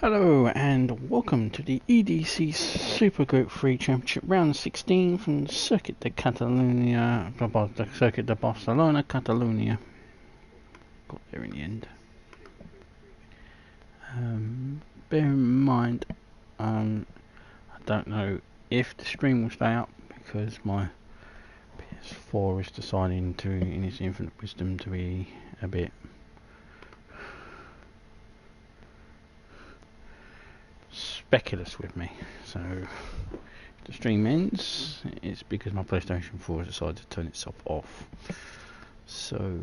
Hello and welcome to the EDC Super Group 3 Championship Round 16 from the Circuit de Catalunya, the Circuit de Barcelona-Catalunya. Got there in the end. Bear in mind, I don't know if the stream will stay up because my PS4 is deciding to, in its infinite wisdom, to be a bit speculous with me. So if the stream ends, it's because my PlayStation 4 has decided to turn itself off. So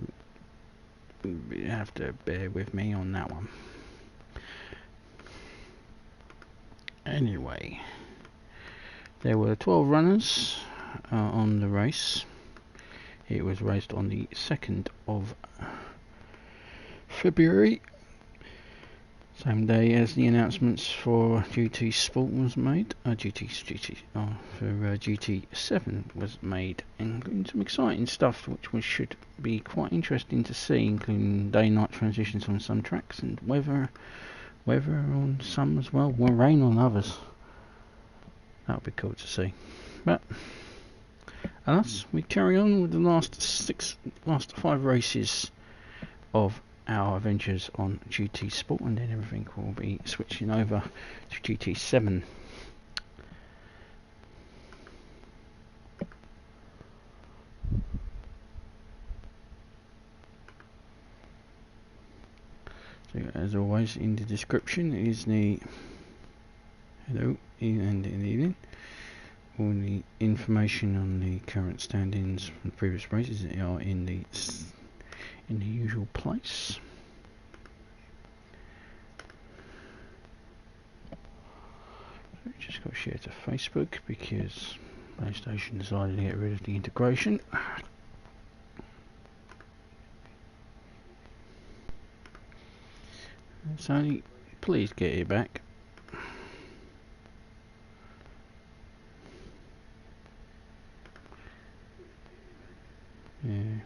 you have to bear with me on that one. Anyway, there were 12 runners on the race. It was raced on the 2nd of February, same day as the announcements for GT Sport was made. GT7 was made, including some exciting stuff which should be quite interesting to see, including day-night transitions on some tracks and weather on some as well, rain on others. That would be cool to see. But alas, we carry on with the last 5 races of our adventures on GT Sport, and then everything will be switching over to GT7. So as always, in the description is the hello and in the evening, all the information on the current stand-ins from the previous races are in the usual place. So just got to share to Facebook because PlayStation decided to get rid of the integration. So please get it back. Yeah,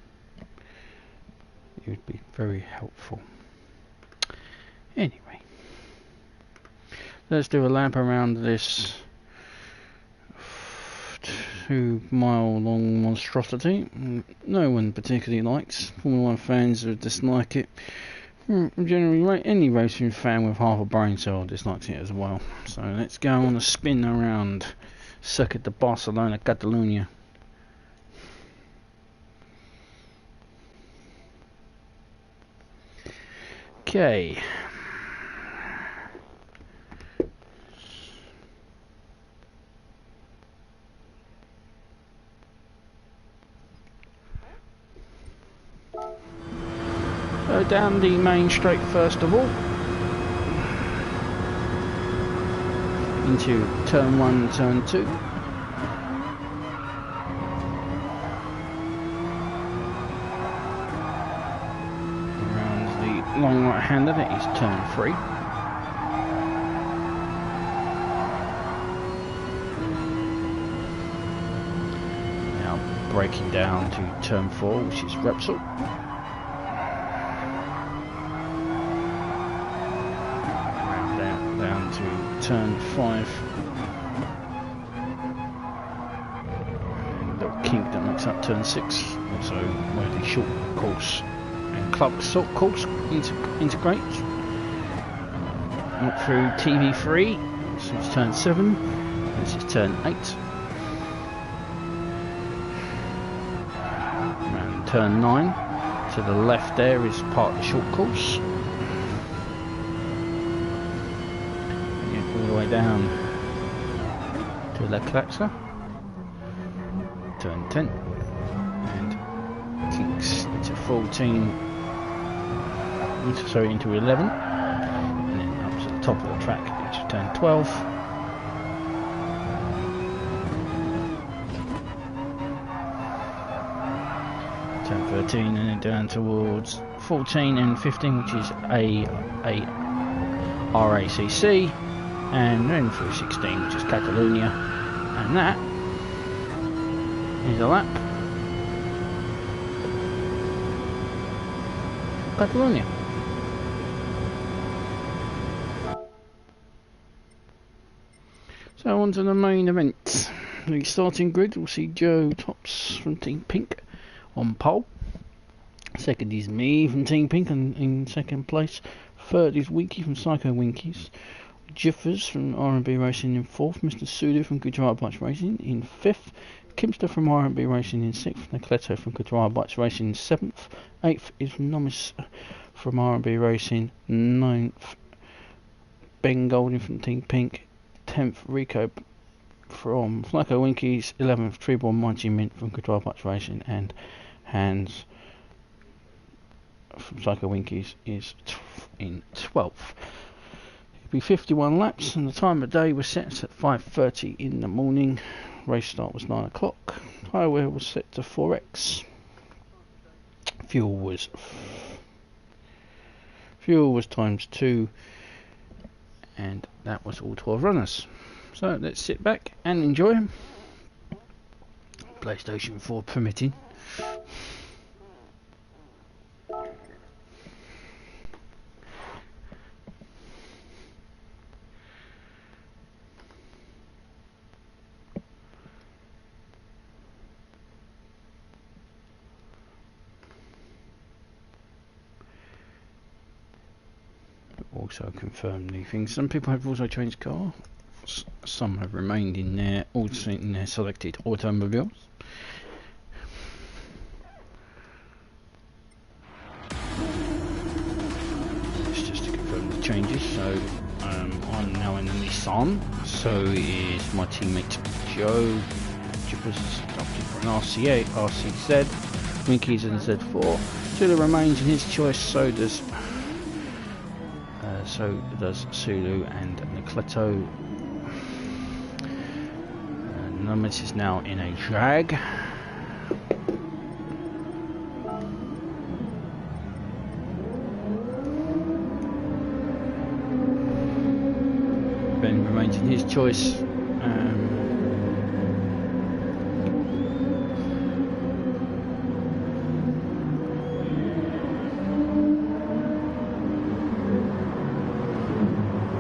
it would be very helpful. Anyway, let's do a lap around this 2-mile long monstrosity. No one particularly likes. Formula 1 fans dislike it. Generally, any racing fan with half a brain cell dislikes it as well. So let's go on a spin around Circuit de Barcelona-Catalunya. Okay. So down the main straight first of all, into turn 1, turn 2. Long right-hander, that is turn 3. Now braking down to turn 4, which is Repsol. Down to turn 5. And little kink that makes up turn 6, also where the short course club sort course integrate. Up through TV3, this is turn 7, this is turn 8. And turn 9, to the left there is part of the short course. And all the way down to La Claxa, turn 10, and kinks into 14. Into 11, and then up to the top of the track into turn 12. Turn 13, and then down towards 14 and 15, which is RACC, and then through 16, which is Catalunya, and that is a lap Catalunya. on to the main event. The starting grid will see Joetopps from Team Pink on pole. Second is me from Team Pink in second place. Third is Winky from Psycho Winkies. JIFFERS from RMB Racing in fourth. MrSulu from Arbeit Racing in fifth. Kimster from RMB Racing in sixth. Nocleto from Arbeit Racing in seventh. Eighth is Nomis from RMB Racing. Ninth, Ben Golding from Team Pink. 10th, Rico from Psycho Winkies. 11th, TreborMightyMint from Arbeit Racing, and Hans from Psycho Winkies is in 12th. It'll be 51 laps, and the time of day was set at 5:30 in the morning. Race start was 9 o'clock. Tyre Wear was set to 4x. Fuel was times 2, and that was all 12 runners. So let's sit back and enjoy them. PlayStation 4 permitting. Also confirm new things. Some people have also changed car. Some have remained in their selected automobiles. It's just to confirm the changes. So I'm now in the Nissan. So is my teammate Joe. Jiffers is opted for an RCZ. Winky's in Z4. Sulu remains in his choice. So does Sulu and Nocleto. Nomis is now in a Jag. Ben remains in his choice.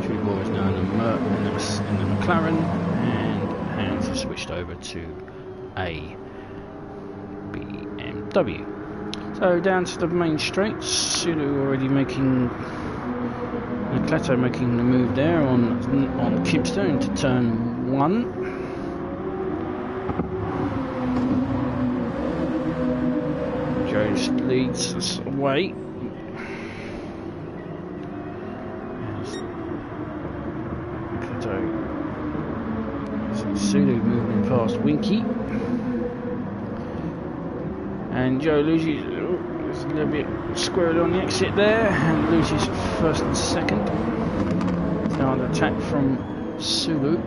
Trebor is now in the McLaren, and Hans has switched over to a BMW. So down to the main straight. Sulu already making Nocleto making the move there on Kimster into turn 1. Joe leads us away. Sulu moving past Winky, and Joe loses a little bit squirrely on the exit there and loses first and second. Now an attack from Sulu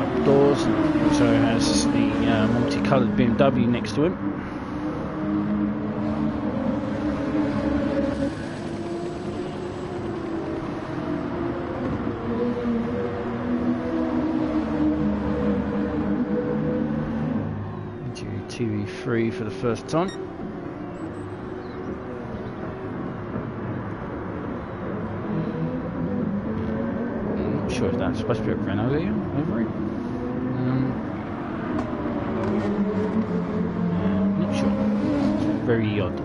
outdoors, and also has the multicoloured BMW next to him. TV3 for the first time. I'm not sure if that's supposed to be a Renault here, over it. Not sure. It's very odd.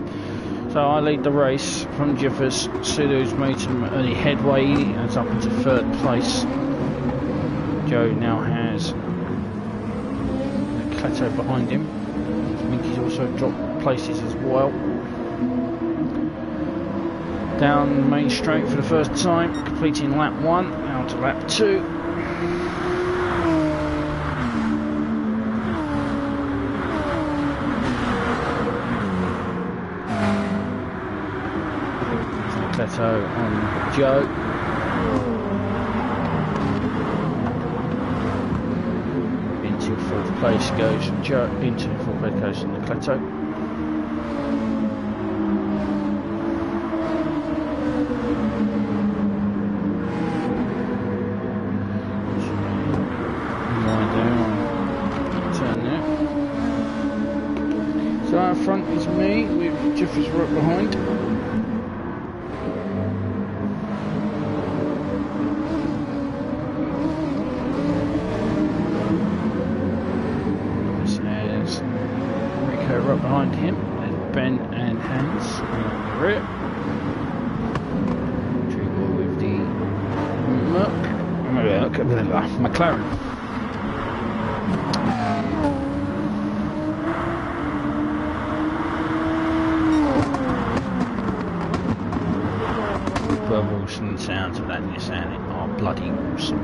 So I lead the race from JIFFERS. Sulu's made some early headway and is up into third place. Joe now has Nocleto behind him. Winky's also dropped places as well. Down Main Straight for the first time, completing lap 1, now to lap 2. Nocleto on Joe. Fourth place goes Joe, into fourth place goes Nocleto. Turn there. So out front is me with JIFFERS right behind. over it. Trebor with the McLaren. Bubbles and sounds of that Nissan are bloody awesome.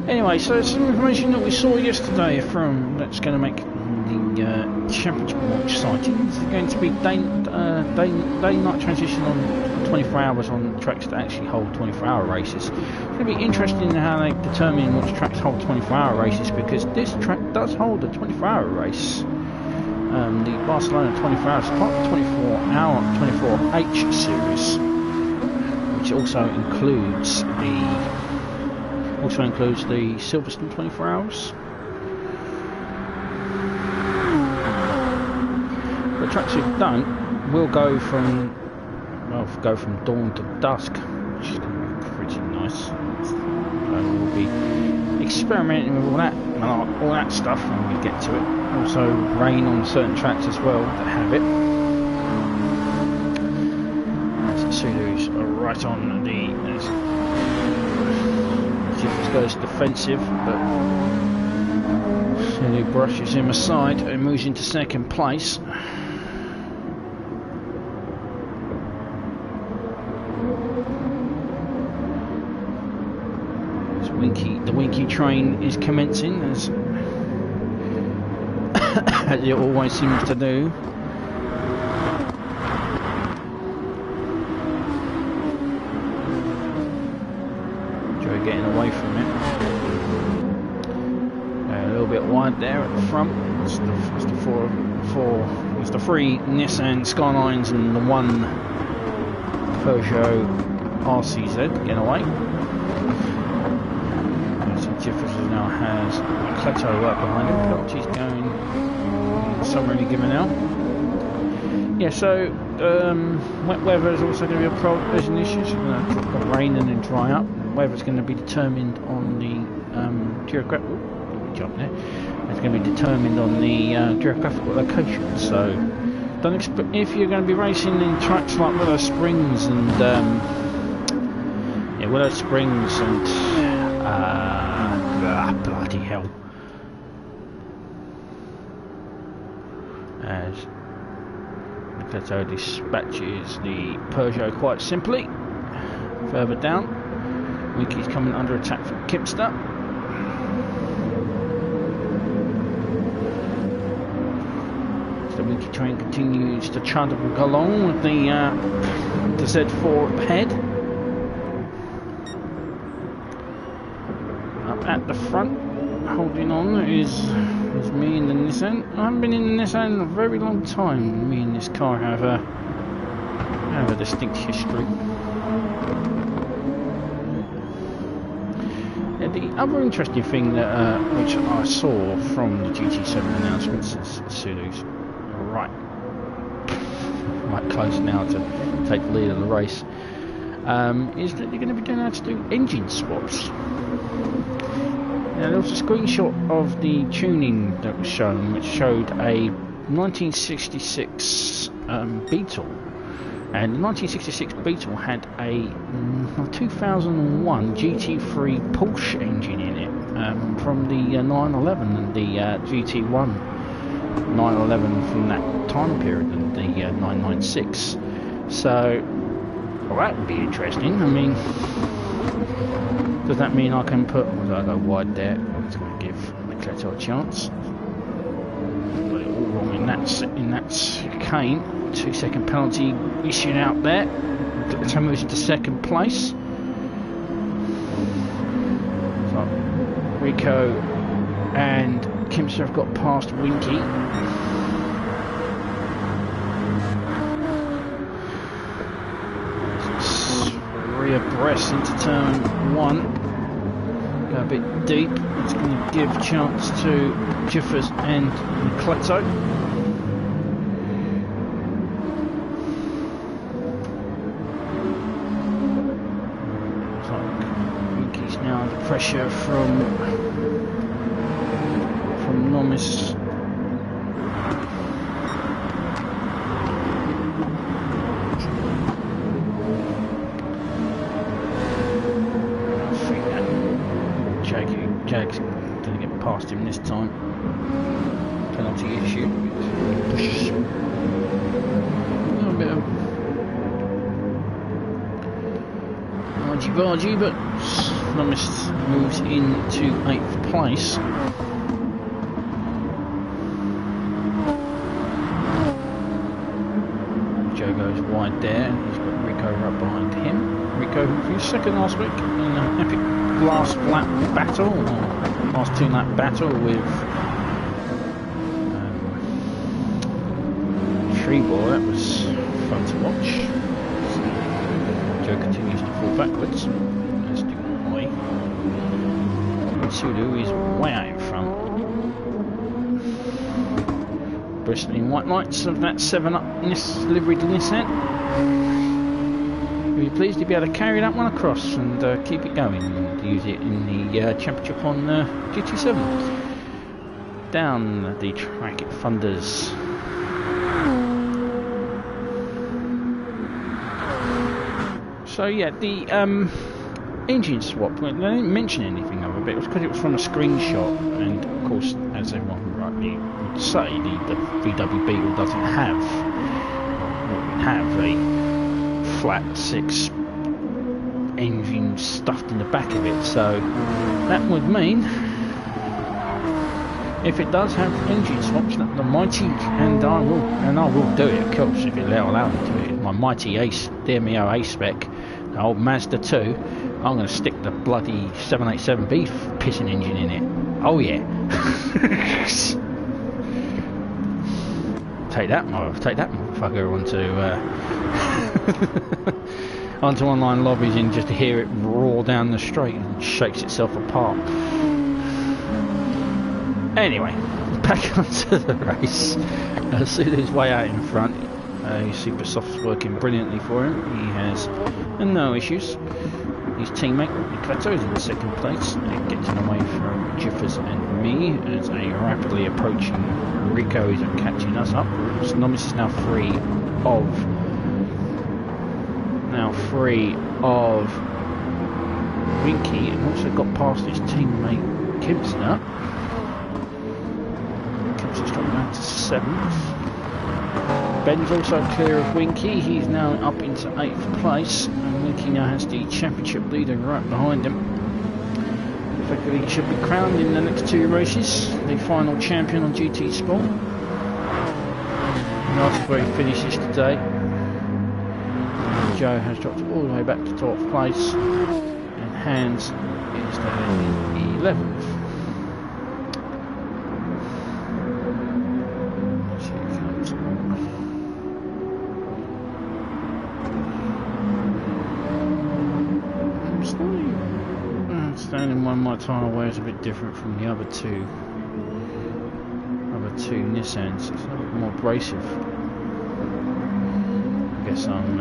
Anyway, so some information that we saw yesterday from that's going to make the championship launch sightings. It's going to be day-night transition on 24 hours on tracks that actually hold 24-hour races. It's going to be interesting in how they determine which tracks hold 24-hour races, because this track does hold a 24-hour race. The Barcelona 24 hours part of the 24H series, which also includes the Silverstone 24 hours. The tracks who don't will go from dawn to dusk, which is going to be pretty nice. So we'll be experimenting with all that stuff when we get to it. Also rain on certain tracks as well that have it. Sulu's right on the Jiffers goes defensive, but Sulu brushes him aside and moves into second place. The Winky train is commencing as it always seems to do. Joe getting away from it. A little bit wide there at the front. It's the three Nissan Skylines and the one Peugeot RCZ getting away. Jiffers now has Nocleto right behind him. Penalties going somewhere really given out. Yeah, so wet weather is also going to be a problem. There's an issue. It's going to rain and then dry up. The weather is going to be determined on the geographical. Jump there. It's going to be determined on the geographical location. So don't expect, if you're going to be racing in tracks like Willow Springs and Willow Springs and bloody hell. As Nocleto dispatches the Peugeot quite simply. Further down, Winky's coming under attack from Kipster. The Winky train continues to chug along with the Z4 up ahead. At the front, holding on is me and the Nissan. I haven't been in the Nissan in a very long time. Me and this car have a distinct history. The other interesting thing that which I saw from the GT7 announcements is Sulu's right close now to take the lead of the race. Is that you're going to be doing how to do engine swaps. Now, there was a screenshot of the tuning that was shown, which showed a 1966 Beetle, and the 1966 Beetle had a 2001 GT3 Porsche engine in it, from the 911 and the GT1 911 from that time period, and the 996. So, well, that would be interesting. I mean, does that mean I can put... Well, I go wide there. I'm just going to give Nocleto a chance. Got it all wrong in that chicane. 2-second penalty issued out there. Nocleto moves into second place. So Rico and Kimster have got past Winky. Abreast into turn 1, go a bit deep. It's going to give chance to Jiffers and Nocleto. Looks like Winky's now under pressure from Nomis. argy, but Nomis moves into 8th place. Joe goes wide there, he's got Rico right behind him. Rico finished second last week in an epic last lap battle, or last 2 lap battle with TrebormightyMint. That was fun to watch. Joe continues to fall backwards, as do I. MrSulu is way out in front. Bristling white lights of that 7-Up liveried Nissan. We'll be pleased to be able to carry that one across and keep it going and use it in the championship on GT7. Down the track it thunders. So yeah, the engine swap, I didn't mention anything of it, but it was because it was from a screenshot, and of course, as everyone rightly would say, the VW Beetle doesn't have a flat 6 engine stuffed in the back of it, so that would mean if it does have engine swaps, the mighty, and I will do it, of course, if it allow me to it. My mighty Ace, DMEO A spec, the old Mazda 2, I'm going to stick the bloody 787B pissing engine in it. Oh yeah. take that motherfucker onto online lobbies and just hear it roar down the straight and shakes itself apart. Anyway, back onto the race. Sulu's way out in front. Super Soft's working brilliantly for him. He has no issues. His teammate Nocleto is in second place, getting away from Jiffers and me as a rapidly approaching Rico is catching us up. Nomis is now free of Winky, and also got past his teammate Kimsner. Kimsner's dropping down to 7th. Ben's also clear of Winky, he's now up into 8th place, and Winky now has the championship leader right behind him. Effectively he should be crowned in the next 2 races, the final champion on GT Sport. Nice where he finishes today. Joe has dropped all the way back to 12th place, and Hans is down in 11th. Understanding why my Tyre Wear is a bit different from the other two Nissans. It's a little bit more abrasive. I guess I'm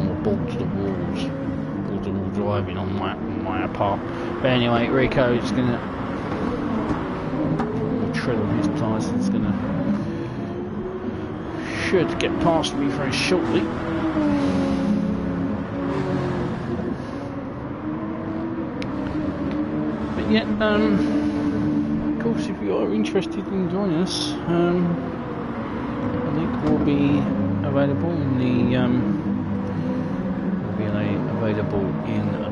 more balls to the wall driving on my part. But anyway, Rico is gonna tread on his tyres and is gonna should get past me very shortly. Yeah, of course, if you are interested in joining us, a link will be available in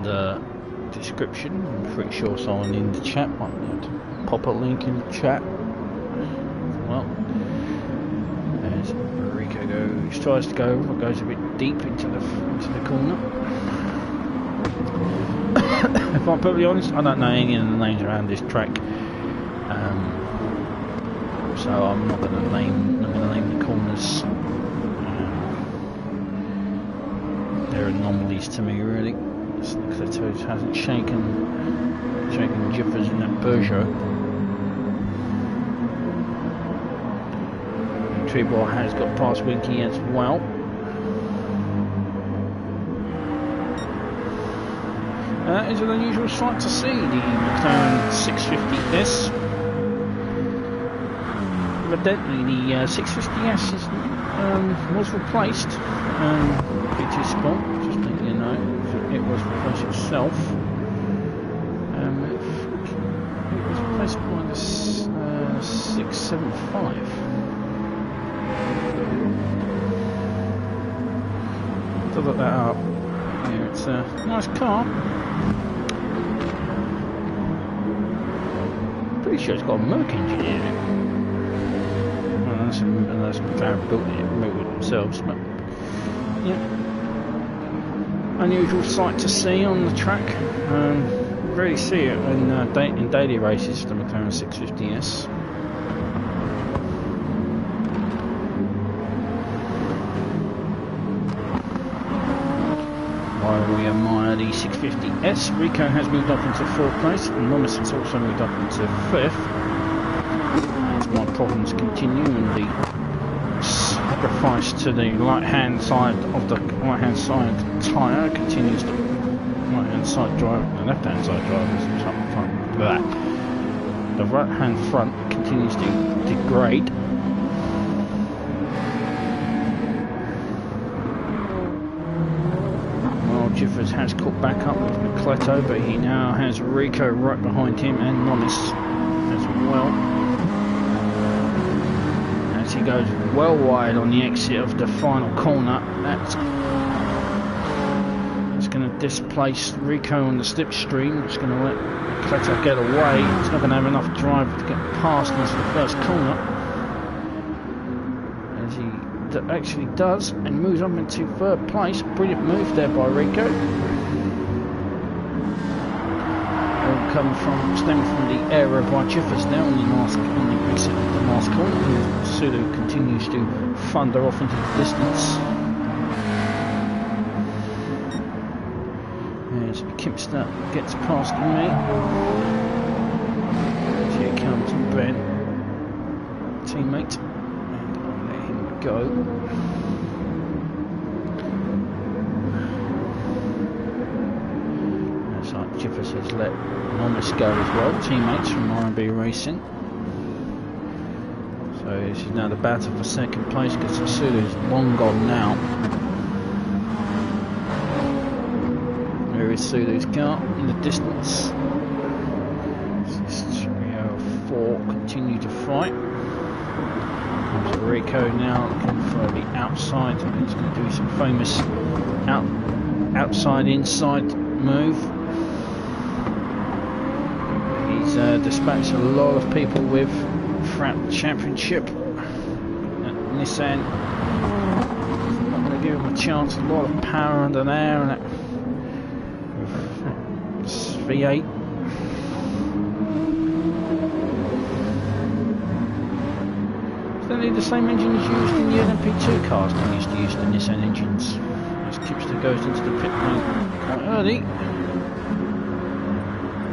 the description. I'm pretty sure someone in the chat might be able to pop a link in the chat. Well, as Rico tries to goes a bit deep into the corner. If I'm perfectly honest, I don't know any of the names around this track, so I'm not going to name the corners. They're anomalies to me, really. Nocleto hasn't shaken Jiffers in that Peugeot. TrebormightyMint has got past Winky as well. That is an unusual sight to see, the McLaren 650S. Evidently the 650S was replaced, GT Sport, just letting you know, it was replaced itself. It was replaced by the 675. To look that up, yeah. It's a nice car. Pretty sure it's got a Merc engine in it. Well, unless McLaren built it themselves, but yeah. Unusual sight to see on the track. You rarely see it in daily races, the McLaren 650S. While we admire the 650S, Rico has moved up into 4th place, and Nomis has also moved up into 5th. As my problems continue, and the sacrifice to the right-hand side of the right-hand side tyre continues to right-hand side drive, the left-hand side drivers front. The right-hand front continues to degrade. Jiffers has caught back up with Nocleto, but he now has Rico right behind him and Nomis as well. As he goes well wide on the exit of the final corner, that's going to displace Rico on the slipstream. It's going to let Nocleto get away. He's not going to have enough drive to get past into the first corner. As he actually does, and moves up into 3rd place. Brilliant move there by Rico. All come from stem from the error by Jiffers now on the exit of the last corner. And Sulu continues to thunder off into the distance. As Kipster gets past me. Here comes Ben, teammate. Go. Looks like Jiffers has let Nomis go as well, teammates from RMB Racing. So this is now the battle for 2nd place because Sulu's long gone now. There is Sulu's car in the distance. 304 continue to fight. Rico now looking for the outside. He's going to do some famous outside inside move. He's dispatched a lot of people with throughout the championship at Nissan. Not going to give him a chance. A lot of power under there and that V8. The same engine is used in the LMP2 cars that used to use the Nissan engines. As Kipster goes into the pit lane quite early.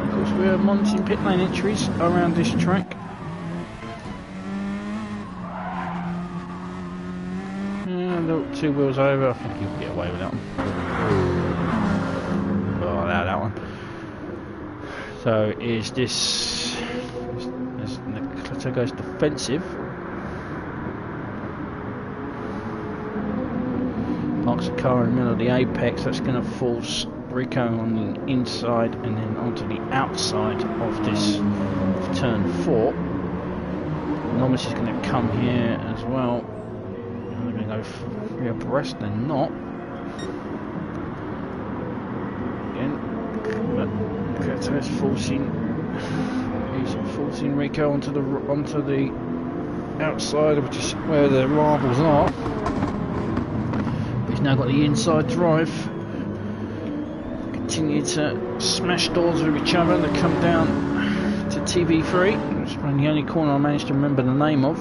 Of course, we are monitoring pit lane entries around this track. And look, 2 wheels over. I think you can get away with that one. Oh, that one. So is this? As Nocleto goes defensive. Parks the car in the middle of the apex. That's going to force Rico on the inside and then onto the outside of this turn 4. Nomis is going to come here as well. They're going to go free abreast, they're not. Again, but Gute is forcing Rico onto the outside, which is where the rivals are. He's now got the inside drive. Continue to smash doors with each other. They come down to TV3. It's probably the only corner I managed to remember the name of.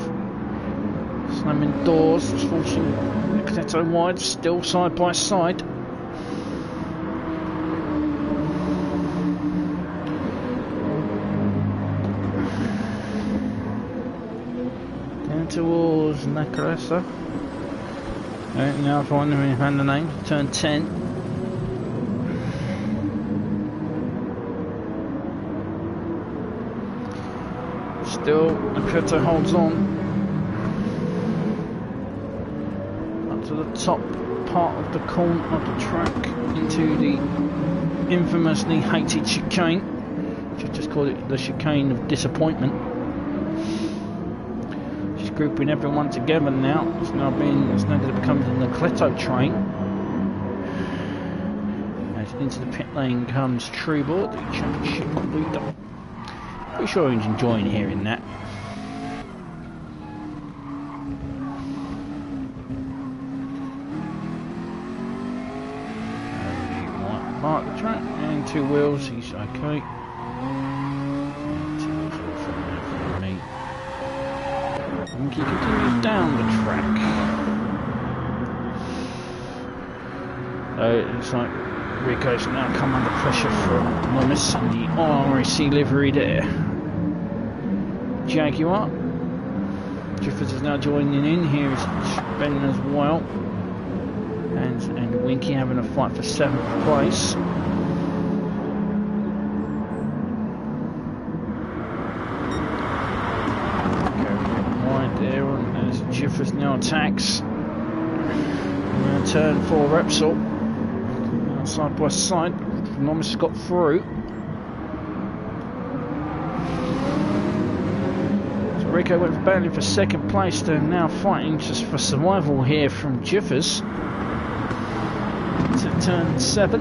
Slamming doors, it's forcing Nocleto wide, still side by side. Down towards Nocleto. Now if I wonder if I found the name, turn 10. Still, Nocleto holds on up to the top part of the corner of the track into the infamously hated chicane. Should just call it the chicane of disappointment. She's grouping everyone together now. It's now going to become the Nocleto train. into the pit lane comes Trebor, the championship leader. Pretty sure he's enjoying hearing that. Mark the track and 2 wheels, he's okay. 2 wheels off from me. Winky continues down the track. It looks like Rico's now come under pressure from Nomis in the RAC livery there. Jaguar. Jiffers is now joining in. Here is Ben as well. And Winky having a fight for 7th place. Right there, and as Jiffers now attacks. Turn 4 Repsol. Side by side, Nomis got through. So Rico went battling for 2nd place. They're now fighting just for survival here from Jiffers. To turn 7.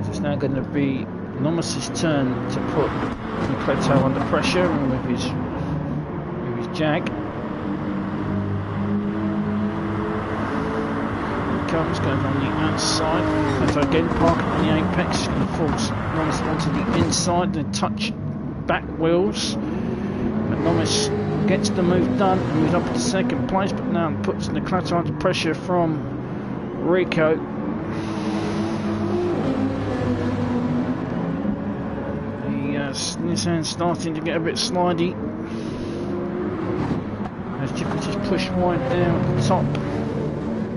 It's now going to be Nomis' turn to put Nocleto under pressure with his Jag. Goes on the outside. Nocleto again parking on the apex. Going to force Nomis onto the inside. Then touch back wheels. But Nomis gets the move done and moves up to 2nd place. But now puts Nocleto under pressure from Rico. The Nissan's starting to get a bit slidey. As Jiffers is pushed wide down at the top.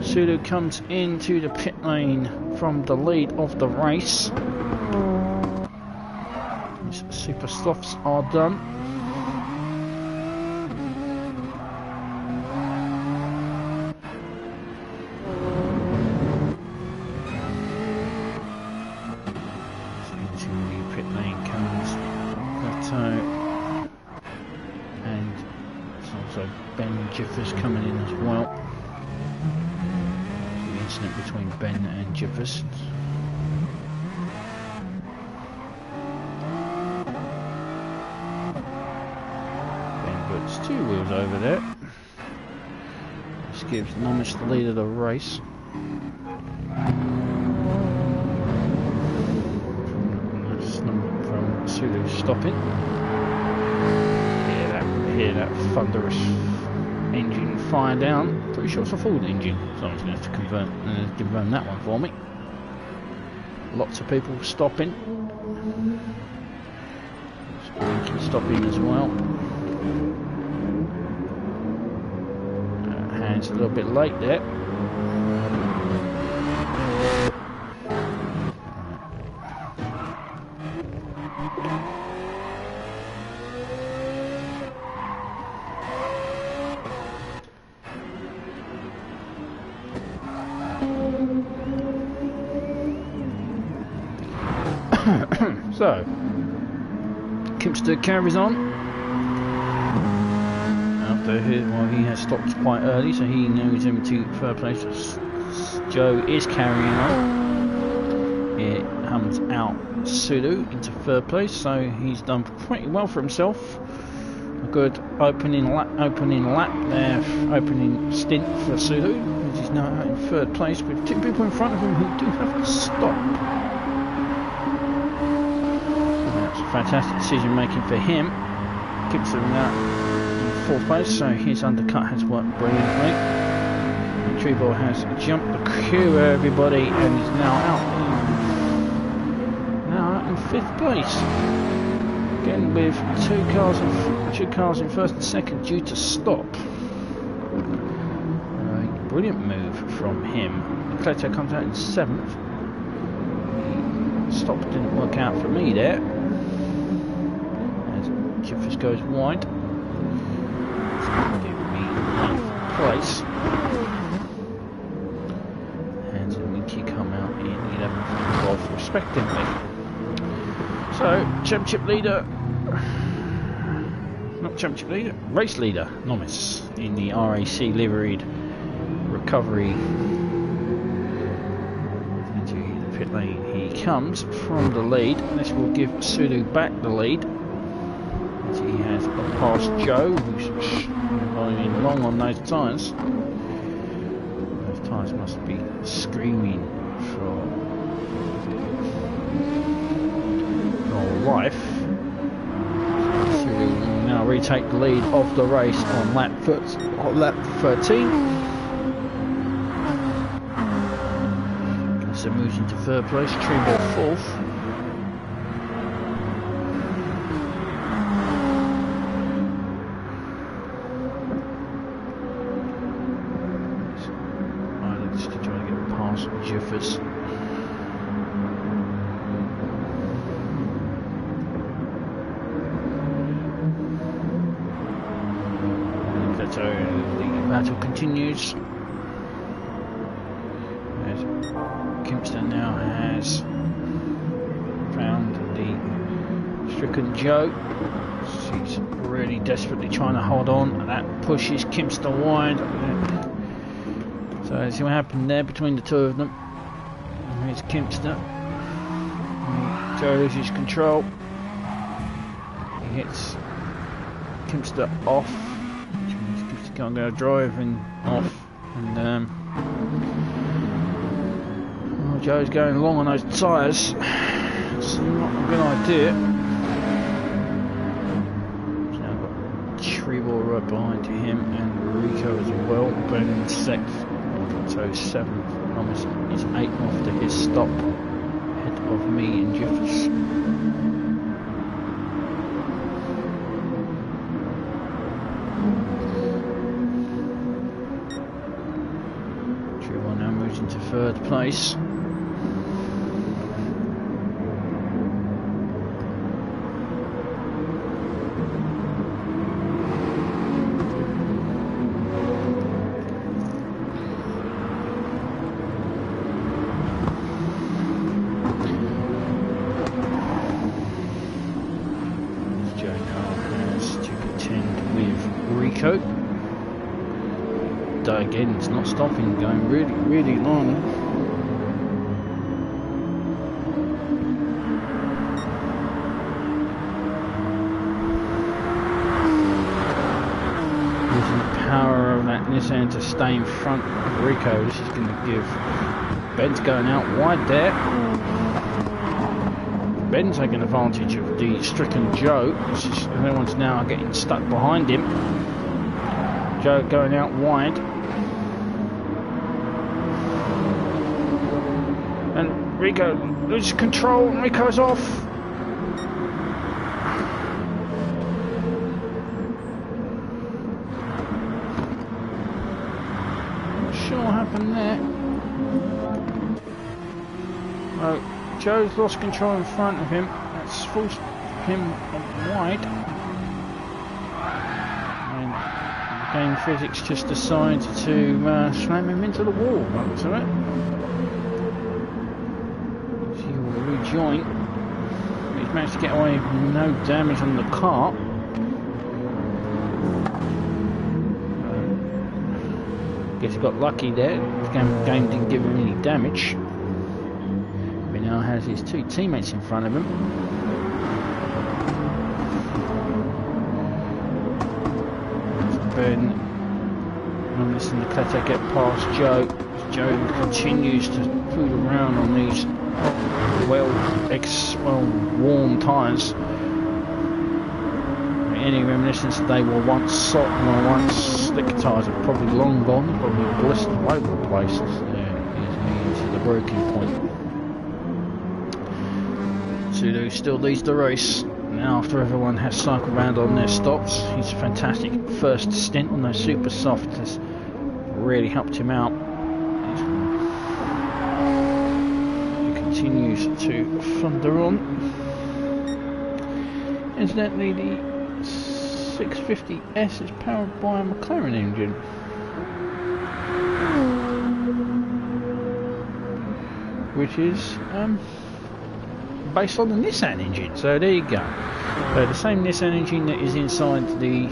Sulu comes into the pit lane from the lead of the race. These super softs are done. So into the pit lane comes Gute, and there's also Ben Jiffers coming in as well. Between Ben and Jiffers. Ben puts 2 wheels over there. This gives Nomis the lead of the race. From Sulu stopping. Hear that thunderous engine fire down. Pretty sure it's a Ford engine. Someone's going to have to confirm that one for me. Lots of people stopping. Winky stopping as well. Hands a little bit late there. So, Kipster carries on. After he has stopped quite early, so he moves him to 3rd place. Joe is carrying on. It comes out Sulu into 3rd place, so he's done pretty well for himself. A good opening lap there, opening stint for Sulu. He's now out in 3rd place with 2 people in front of him who do have to stop. Fantastic decision making for him. Keeps him out in 4th place, so his undercut has worked brilliantly. And Trebor has jumped the queue, everybody, and is now out in 5th place. Again with 2 cars in 1st and 2nd due to stop. Brilliant move from him. Nocleto comes out in 7th. Stop didn't work out for me there. Jiffers goes wide. It's going to give me 9th place. And Winky come out in 11th and 12th respectively. So, championship leader, not championship leader, race leader, Nomis in the RAC liveried recovery pit lane he comes from the lead. This will give Sulu back the lead, as he has passed Joe, who's going long on those tyres. Those tyres must be screaming for life. Sulu will now retake the lead of the race on lap 13. So moves into third place, Trebor fourth. Just to try to get past Jiffers. So the battle continues. Kimpster now has found the stricken Joe. She's really desperately trying to hold on, and that pushes Kimpster wide. So let's see what happened there between the two of them. Here's Kimpster. Joe loses control. He hits Kimpster off, which means Kimpster can't go driving off, and Joe's going long on those tyres. It's not a good idea. He's now got Trebor right behind him and Rico as well, burning 6th. So 7th, almost is 8th after his stop, ahead of me and Jiffers. Trebor now moves into 3rd place. Again, it's not stopping, going really long. Using the power of that Nissan to stay in front of Rico. This is going to give Ben's going out wide there. Ben taking advantage of the stricken Joe. Everyone's now getting stuck behind him. Joe going out wide. And Rico loses control, and Rico's off. Not sure what happened there. Well, Joe's lost control in front of him. That's forced him wide. And game physics just decided to slam him into the wall. That looks of it. Joint. He's managed to get away with no damage on the car. Guess he got lucky there. The game didn't give him any damage. He now has his two teammates in front of him. Ben and Nocleto get past Joe. Joe continues to fool around on these well worn tyres. Any reminiscence that they were once soft or once slick tyres are probably long gone, probably blistered all over the place. Into the breaking point. Sulu still leads the race. Now after everyone has cycled around on their stops, his fantastic first stint on those super soft has really helped him out. Continues to thunder on. Incidentally, the 650S is powered by a McLaren engine. Which is based on the Nissan engine, so there you go. So the same Nissan engine that is inside the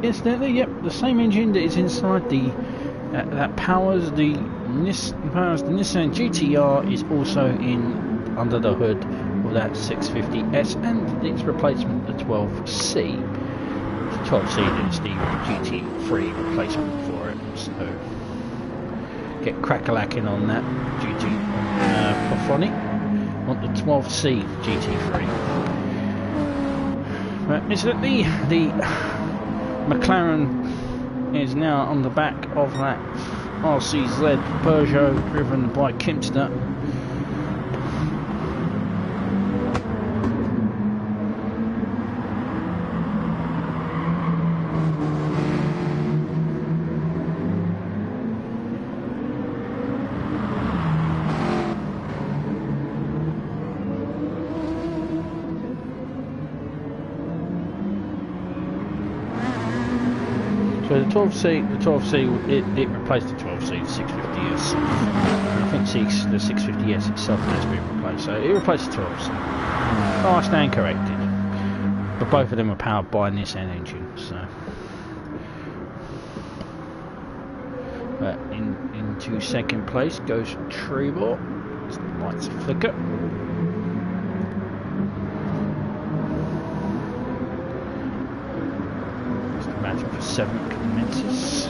Incidentally, yep, the same engine that is inside the that powers the Nissan GT-R is also in under the hood of that 650S and its replacement, the 12C. The 12C is the GT3 replacement for it. So get crack-a-lacking on that GT Pophonic on the 12C GT3. But incidentally, the McLaren is now on the back of that RCZ Peugeot driven by Kimster. So the 12C, it replaced the 12C, the 650S. I think the 650S itself has been replaced, so it replaced the 12C. Oh, I stand corrected. But both of them are powered by a Nissan engine, so. But into second place goes Trebor. The lights flicker. For 7th commences.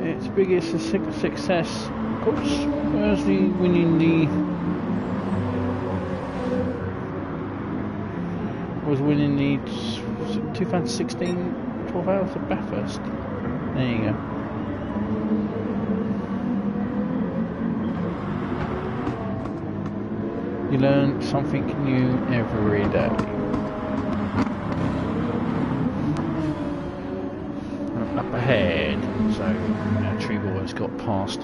Its biggest success, of course, was the winning the 2016 12 Hours of Bathurst. There you go. You learn something new every day. Up ahead, so Trebor has got past.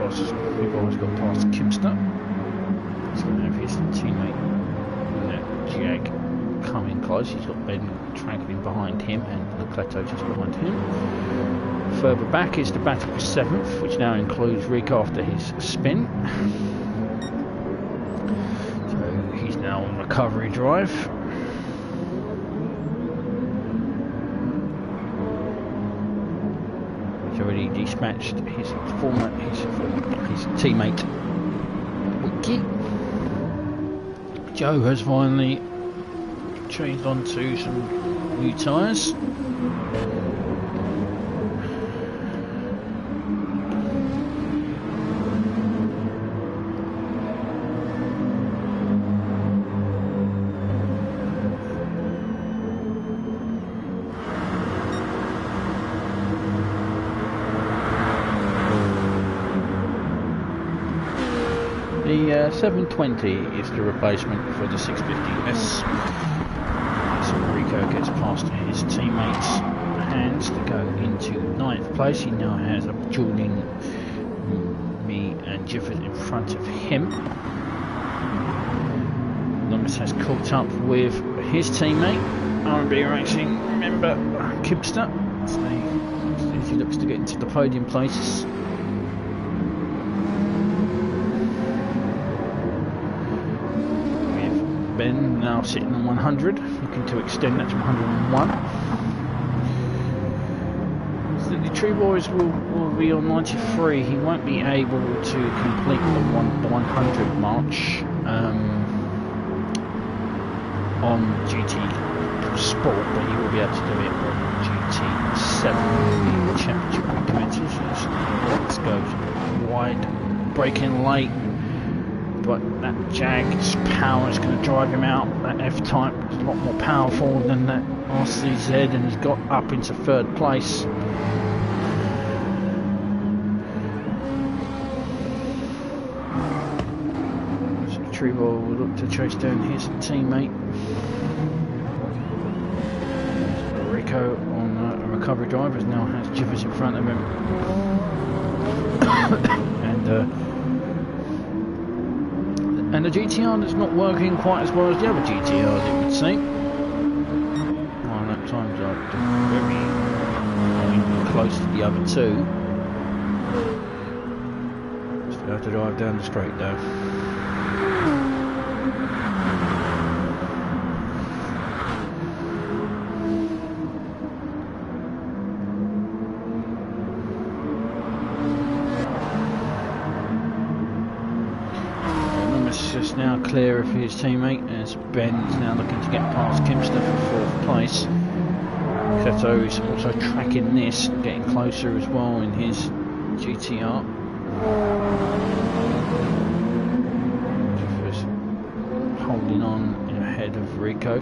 Trebor has got past Kimster. He's going to have his teammate Jag coming close. He's got Ben tragging behind him and Nocleto just behind him. Further back is the battle for 7th, which now includes Rico after his spin. So he's now on recovery drive. Already dispatched his teammate Winky. Joe has finally changed onto some new tyres. The 720 is the replacement for the 650S. So Rico gets past his teammates' hands to go into 9th place. He now has a joining me and Jiffers in front of him. Longest has caught up with his teammate, RMB Racing, remember Kimster. So he looks to get into the podium places. Ben now sitting on 100, looking to extend that to 101. So the Trebor will be on 93. He won't be able to complete the 100 march on GT Sport, but he will be able to do it on GT7. The championship commences. Let's go wide, braking late. But that Jag's power is going to drive him out. That F-Type is a lot more powerful than that RCZ, and he's got up into 3rd place. So Trebor will look to chase down his teammate. Rico on a recovery drive now has Jiffers in front of him. And the GTR is not working quite as well as the other GTRs, it would seem. Well, lap times are very close to the other two. Still have to drive down the straight though. just now clear of his teammate as Ben is now looking to get past Kimster for 4th place. Nocleto is also tracking this, getting closer as well in his GTR. Jiffers holding on ahead of Rico.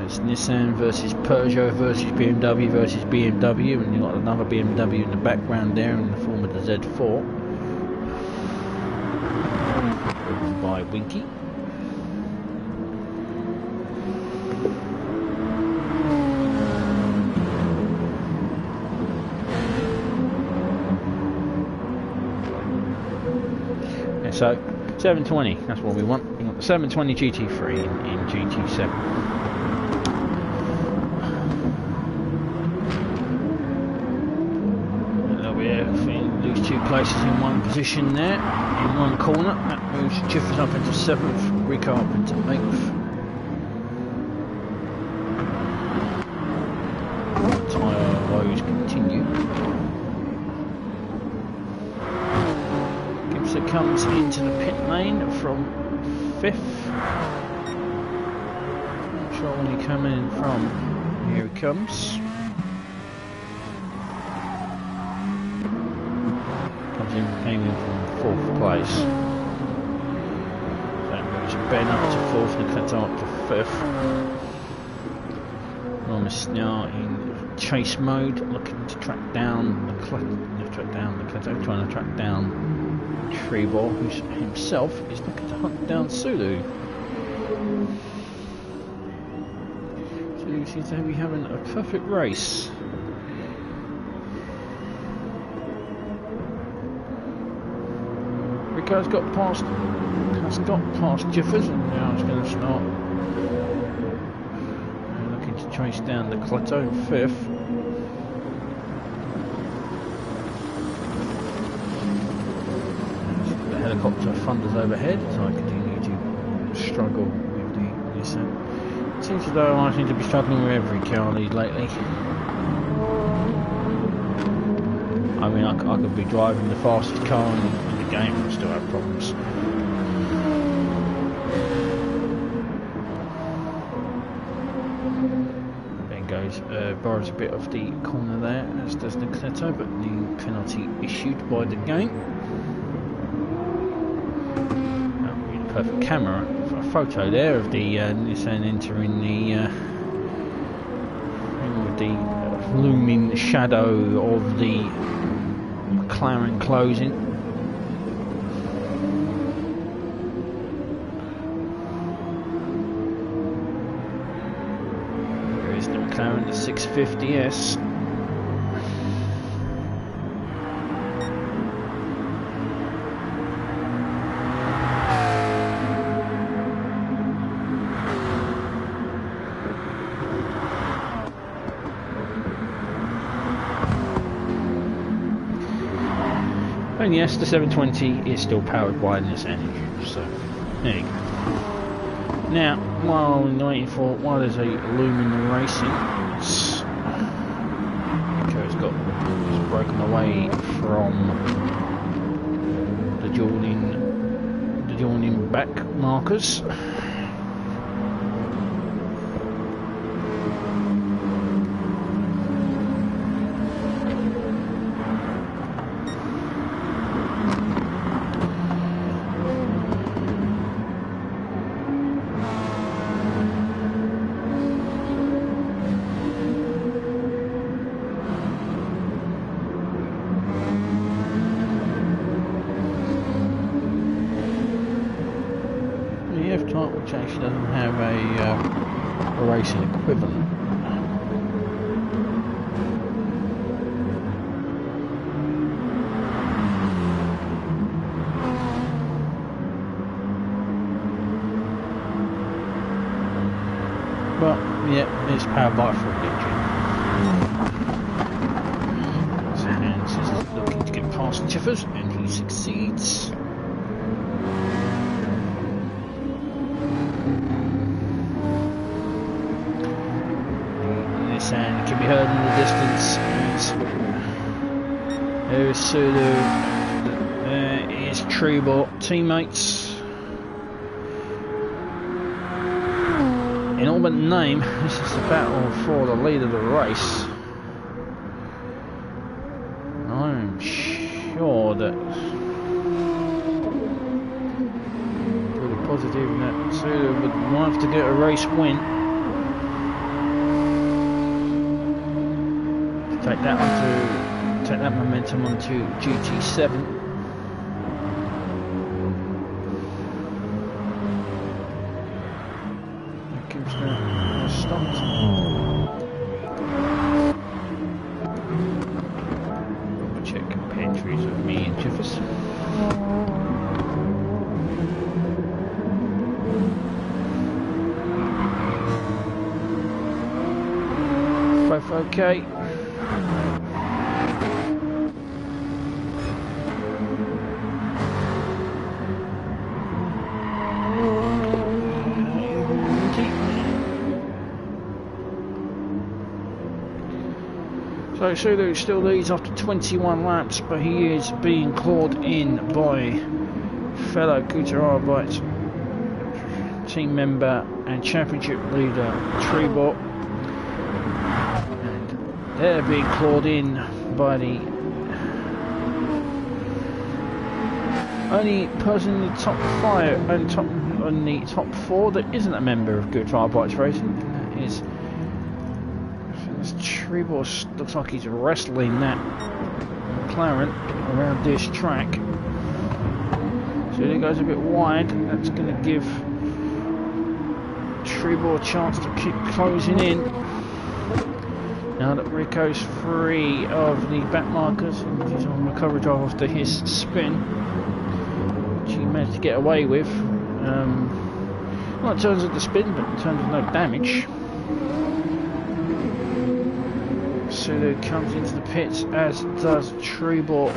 It's Nissan versus Peugeot versus BMW versus BMW, and you've got another BMW in the background there in the form of the Z4 by Winky. Yeah, so 720, that's what we want. We want the 720 GT3 in GT7. Lose 2 places in one position there, in one corner. That moves Jiffers up into 7th, Rico up into 8th. Tyre woes continue. Gibson comes into the pit lane from 5th. Not sure when he coming in from. Here he comes. Came in from 4th place. That moves Ben up to 4th, Nocleto up to 5th. Almost now in chase mode, looking to track down Nocleto, trying to track down Trebor, who himself is looking to hunt down Sulu. Sulu seems to be having a perfect race. Has got past Jiffers, and now it's going to start looking to chase down Nocleto in 5th. The helicopter thunders overhead, so I continue to struggle with the Nissan. It seems as though I seem to be struggling with every car lead lately. I mean, I could be driving the fastest car in the game and still have problems. Ben goes, borrows a bit of the corner there, as does Nocleto, but the penalty issued by the game. That would be the perfect camera, a photo there of the Nissan entering the looming shadow of the McLaren closing. There is the McLaren, the 650S. And yes, the 720 is still powered by this engine, so there you go. Now, while there's a Lumen Racing, it's broken away from the joining back markers. Which actually doesn't have a racing equivalent. But yeah, it's powered by a Ford engine. Hans is looking to get past Jiffers, and he succeeds. And it can be heard in the distance. There's Sulu. There is Trebor teammates. In all but name, this is the battle for the lead of the race. I'm sure that pretty positive that Sulu would love to get a race win. Take that momentum onto GT7. Stopped. We'll check entries of me and Jiffers. Both okay. So Sulu still leads after 21 laps, but he is being clawed in by fellow Gute Arbeit team member and championship leader Trebor, and they're being clawed in by the only person in the top 5 and on the top 4 that isn't a member of Gute Arbeit Racing. That is Trebor. Looks like he's wrestling that McLaren around this track. So it goes a bit wide. That's going to give Trebor a chance to keep closing in. Now that Rico's free of the back markers and he's on recovery drive after his spin, which he managed to get away with. Not in terms of the spin, but in terms of no damage. Sulu comes into the pits, as does Trebor,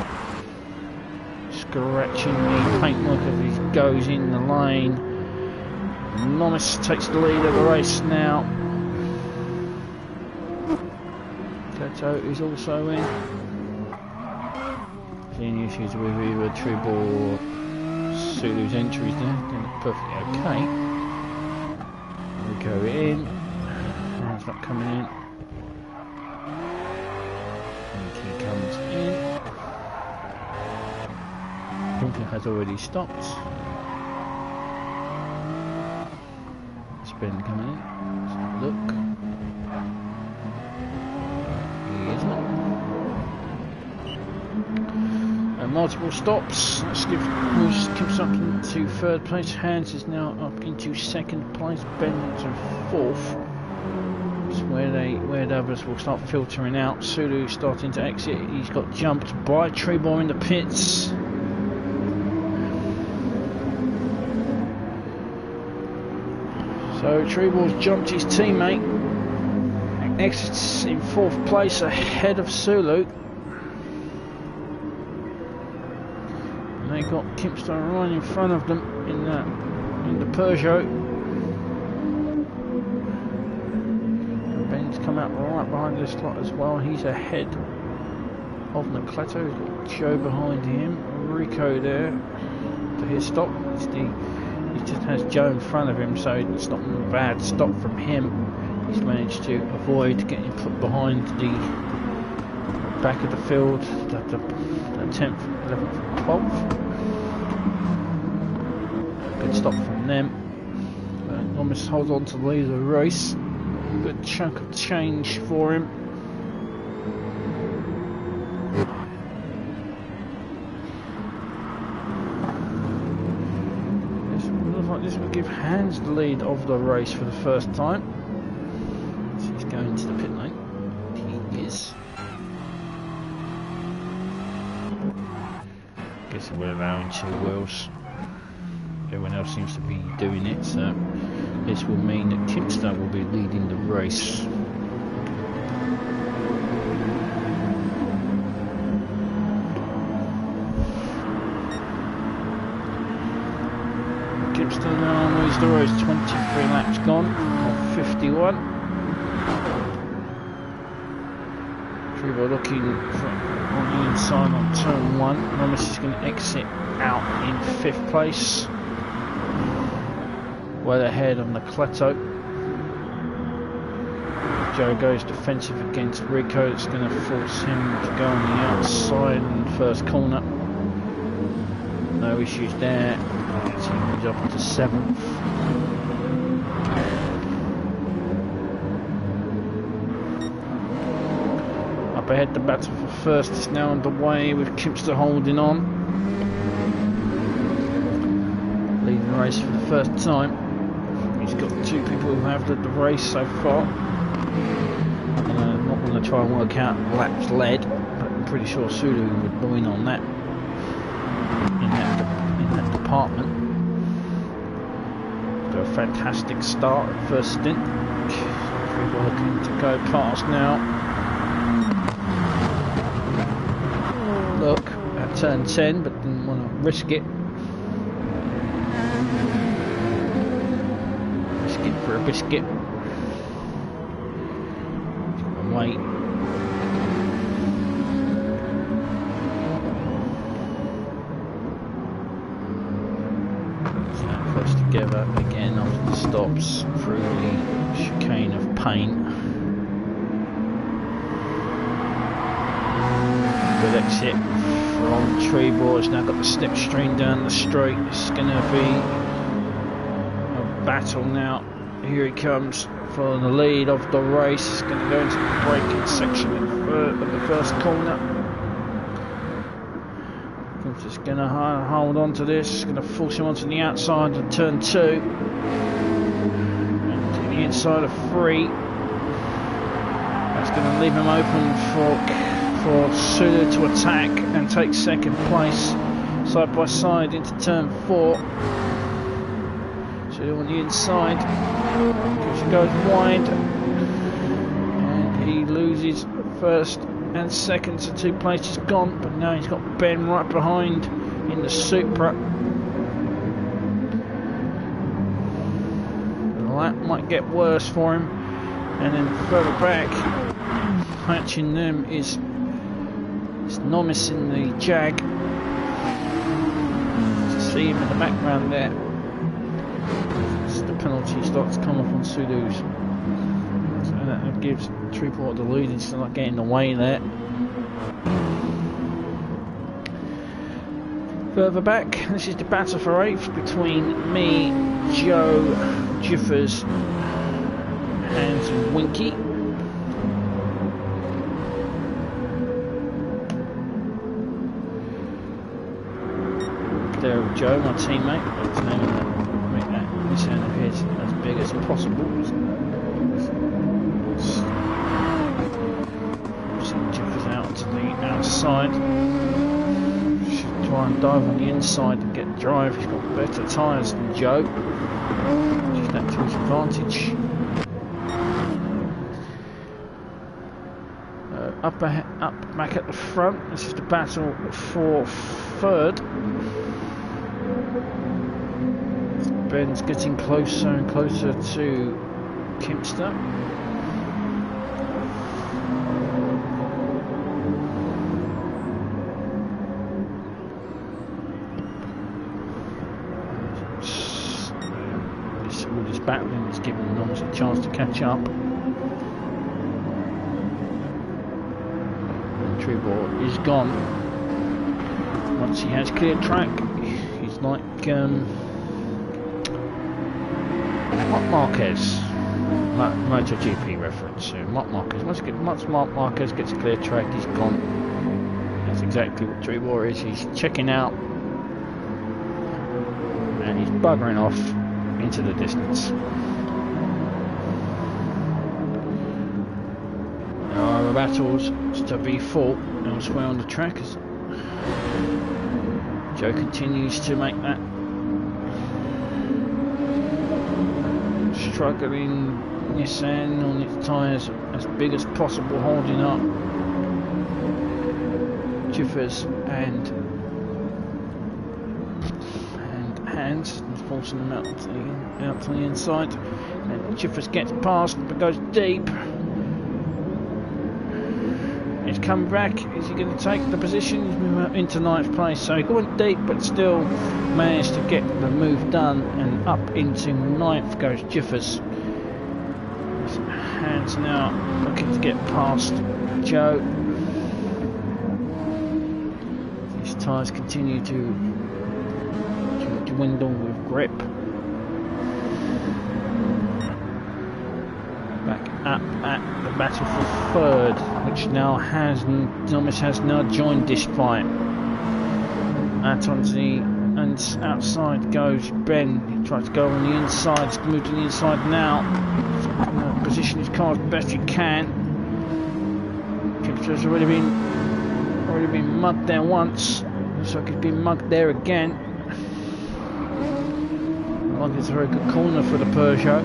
scratching the paint look as he goes in the lane. Nomis takes the lead of the race now. Nocleto is also in. Any issues with either Trebor or Sulu's entries there, they look perfectly okay. We go in, it's not coming in. Comes in. Winky has already stopped. Spin coming in. Let's have a look. He isn't. And multiple stops. Let's moves something to third place. Hans is now up into second place. Ben to fourth. Where the others will start filtering out. Sulu starting to exit. He's got jumped by Trebor in the pits. So Trebor's jumped his teammate. Exits in fourth place ahead of Sulu. And they got Kimpster right in front of them in the Peugeot. Come out right behind this lot as well. He's ahead of Nocleto. He's got Joe behind him. Rico there to his stop. He just has Joe in front of him, so it's not a bad stop from him. He's managed to avoid getting put behind the back of the field, the 10th, 11th, 12th. Good stop from them. Almost holds on to the lead of the race. Good chunk of change for him. Looks like this will give Hans the lead of the race for the first time. So he's going to the pit lane. He is. Guess we're allowing 2 wheels. Everyone else seems to be doing it, so this will mean that Kimpster will be leading the race. Kimpster now moves the race, 23 laps gone, 51. Trevor looking for on the inside on turn 1. Nomis is going to exit out in 5th place. Well ahead of Nocleto. Joe goes defensive against Rico. It's going to force him to go on the outside in the first corner. No issues there. As he moves up to 7th. Up ahead, the battle for first is now underway with Kipster holding on. Leading the race for the first time. He's got 2 people who have led the race so far. I'm not going to try and work out laps led, but I'm pretty sure Sulu would win on that. In that department. Do a fantastic start at first stint. We're looking to go past now. Look at turn 10, but didn't want to risk it. Risk it for a biscuit. Wait. Close together again after the stops through the chicane of pain. Good exit from Trebor. It's now got the slipstream down the straight. It's going to be a battle now. Here he comes for the lead of the race. It's going to go into the braking section of the first corner. Just going to hold on to this. It's going to force him onto the outside of turn 2 and to the inside of 3. That's going to leave him open for Sulu to attack and take 2nd place side by side into turn 4. Sulu on the inside. He goes wide and he loses 1st and 2nd, so 2 places gone, but now he's got Ben right behind in the Supra. Well, that might get worse for him. And then further back, matching them is Nomis in the Jag. To see him in the background there. As the penalty starts to come off on Sulu's. So that gives Trebor the lead instead of getting away there. Further back, this is the battle for 8th between me, Joe, Jiffers and Winky. There, Joe, my teammate. Let's make that sound of his as big as possible. Jiffers out to the outside. Should try and dive on the inside and get drive. He's got better tyres than Joe. Use that to his advantage. Up back at the front. This is the battle for 3rd. Ben's getting closer and closer to Kipster. All this battling is giving Noms a chance to catch up. Trebor is gone. Once he has cleared track, he's like Marc Marquez, MotoGP reference. Marc Marquez. Once Marc Marquez gets a clear track, he's gone. That's exactly what Trebor is. He's checking out and he's buggering off into the distance. There are battles to be fought elsewhere on the track as Joe continues to make that struggling Nissan on its tyres as big as possible, holding up Jiffers and hands and forcing them out to the inside. And Jiffers gets past but goes deep. He's come back. Is he going to take the position? He's moving up into ninth place. So he went deep, but still managed to get the move done. And up into ninth goes Jiffers. His hands now looking to get past Joe. His tyres continue to dwindle with grip. Back up at the battle for third, which now has Nomis has now joined this fight. Out on the and outside goes Ben. He tries to go on the inside. He's moved to the inside now. Position his car as best he can. Chipster's already been mugged there once. Looks like he's been mugged there again. I think it's a very good corner for the Peugeot.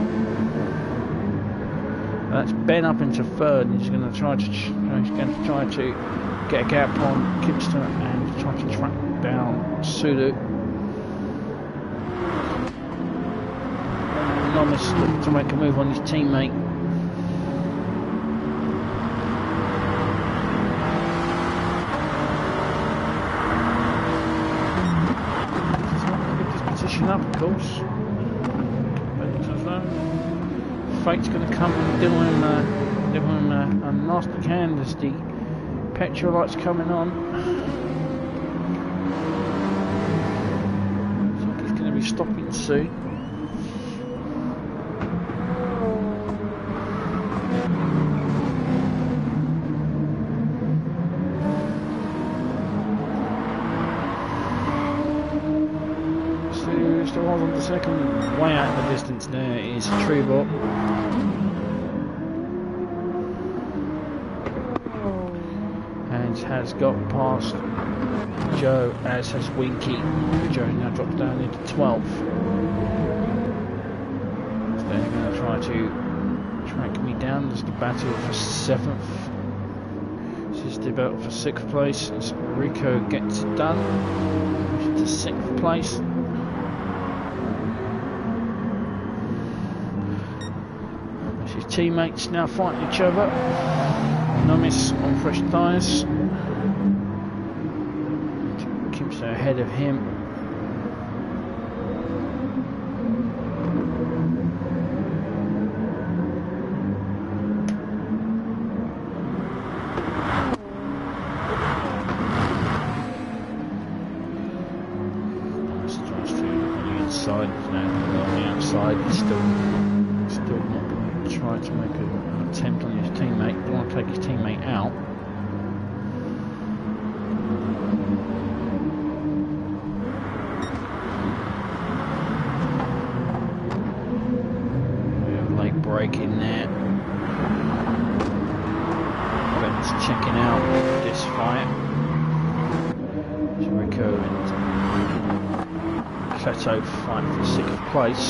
That's Ben up into third, and he's going to try to get a gap on Kipster and try to track down Sulu. Nomis looking to make a move on his teammate. Up, of course. Fate's going to come and do him a nasty hand as the petrol light's coming on. Looks like he's going to be stopping soon. On the second, way out in the distance there is Trebor. And has got past Joe, as has Winky. Joe now drops down into 12th. So they're going to try to track me down. There's the battle for 7th. This is the battle for 6th place. As Rico gets it done. To 6th place. His teammates now fighting each other. Nomis on fresh tyres. Keeps ahead of him. Nomis tries to on the inside. Now on the outside. He's still not. Try to make an attempt on his teammate. Don't want to take his teammate out. We have a late break in there. Ben's checking out this fight. Rico and Nocleto fight for 6th place.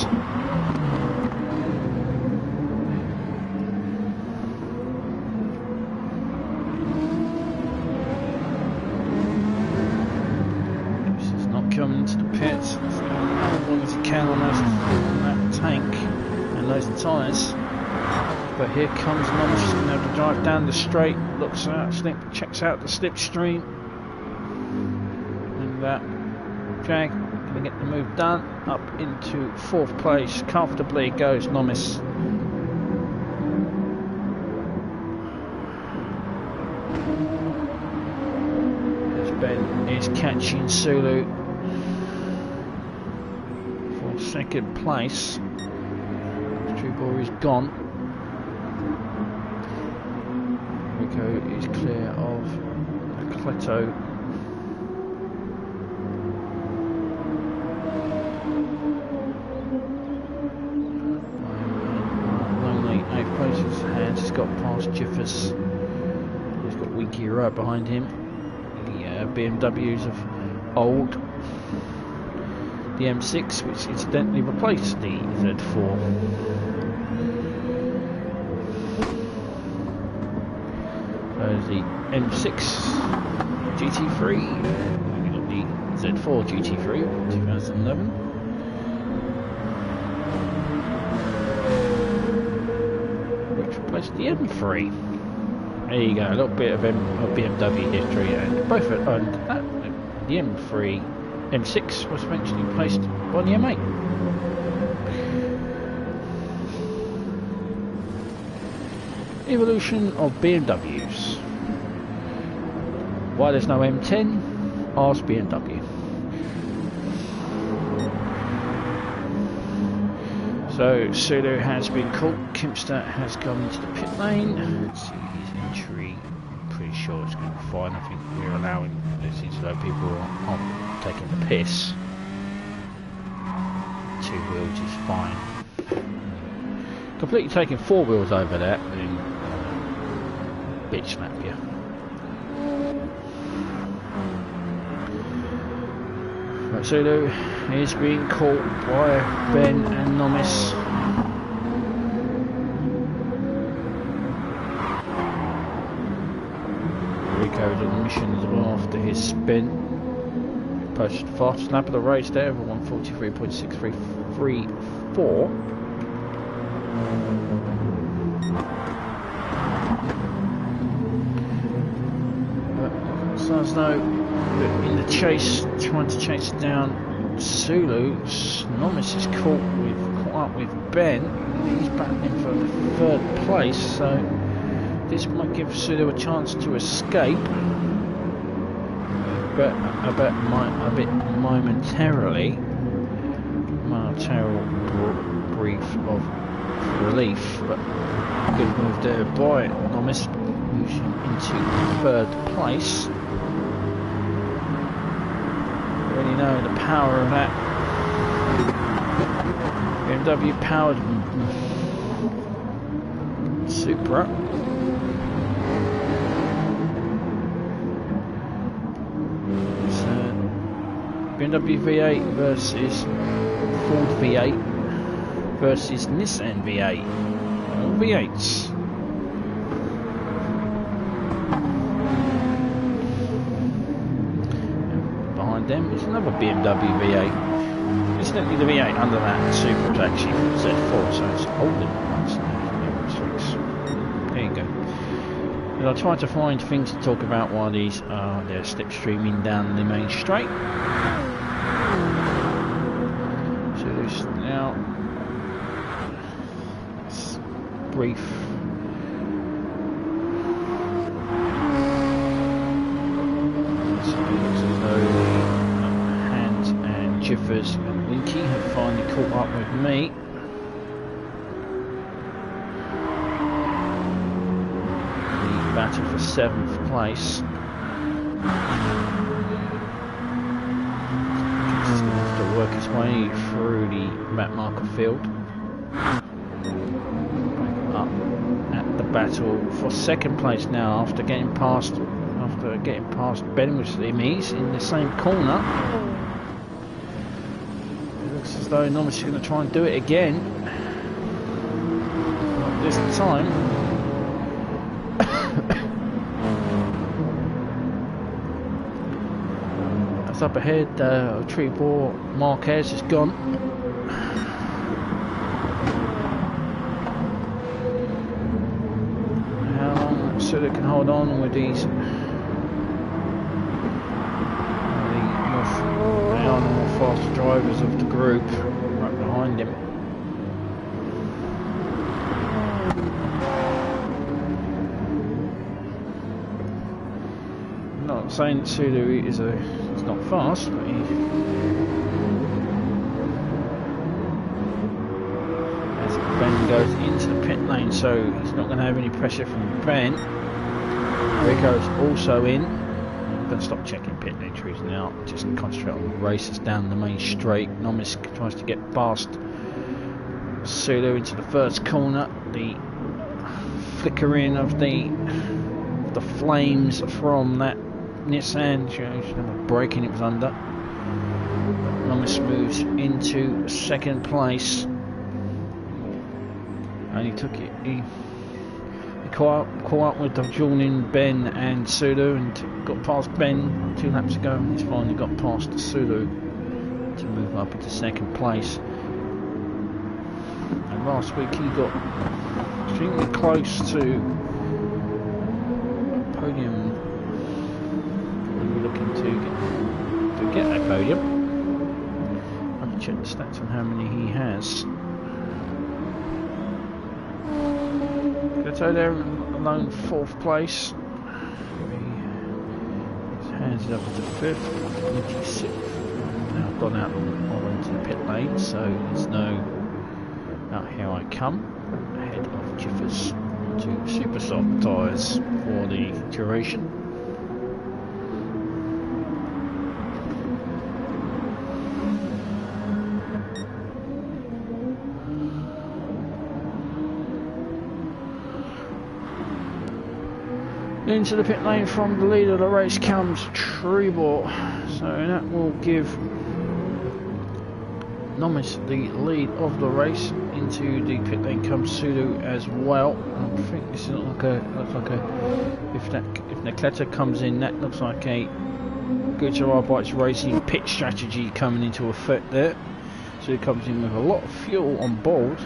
Into the pits, one as he can on that tank and those tyres. But here comes Nomis, he's going to have to drive down the straight, looks out, checks out the slipstream, and that Jag going to get the move done. Up into 4th place, comfortably goes Nomis. As Ben is catching Sulu. 2nd place. Trebor is gone. Rico is clear of Nocleto. Lonely 8th place. His hands has got past Jiffers. He's got Winky right behind him. The BMWs of old. The M6, which incidentally replaced the Z4. There's the M6 GT3, we've got the Z4 GT3 2011. Which replaced the M3. There you go, a little bit of BMW history, and both and the M3, M6 was eventually placed on the M8. Evolution of BMWs. Why there's no M10? Ask BMW. So Sulu has been caught. Kempster has gone into the pit lane. Let's see his entry. I'm pretty sure it's going to be fine. I think we're allowing. It seems as though people aren't taking the piss. 2 wheels is fine. Completely taking 4 wheels over that, then bitch slap you. Right, Sulu is being caught by Ben and Nomis. Rico's on the mission as well after his spin. Posted the fastest lap of the race there, 1:43.6334. Sounds though in the chase, trying to chase down Sulu. Nomis is caught up with Ben. He's battling for 3rd place, so this might give Sulu a chance to escape. But a bit momentarily, brief of relief, but good move there by Nomis, moving into 3rd place. Really know the power of that BMW powered Supra. So BMW V8 versus Ford V8 versus Nissan V8. All V8s. Them is another BMW V8. Incidentally, the V8 under that Supra is actually Z4, so it's older than there you go. And I'll try to find things to talk about while these are they're slipstreaming down the main straight. So there's now brief. Jiffers and Winky have finally caught up with me. The battle for 7th place. He's going to have to work his way through the map marker field. Up at the battle for 2nd place now after getting past Ben with He's in the same corner. Looks as though Nomis is going to try and do it again. Not this time. That's up ahead. Trebor Marquez is gone. How long Sulu can hold on with these? They are the more fast drivers of the group, right behind him. I'm not saying that Sulu is not fast, but as Ben goes into the pit lane, so he's not going to have any pressure from Ben. Rico's also in. I'm going to stop checking pit entries now, just concentrate on the races down the main straight. Nomis tries to get past Sulu into the 1st corner. The flickering of the flames from that Nissan shows the braking it was under. Nomis moves into 2nd place, and he took it. He caught up with the joining Ben and Sulu and got past Ben 2 laps ago, and he's finally got past Sulu to move up into 2nd place. And last week he got extremely close to podium. We're looking to get that podium. I'll check the stats on how many he has. Gute there alone 4th place. His hands up to 5th. Winky 6th. Now I've gone out onto the pit lane, so there's no out here I come. Ahead of Jiffers to super soft tyres for the duration. Into the pit lane from the leader of the race comes Trebor, so that will give Nomis the lead of the race. Into the pit lane comes Sulu as well. I think this looks like a if Nocleto comes in, that looks like a Gute Arbeit Racing pit strategy coming into effect there. So he comes in with a lot of fuel on board.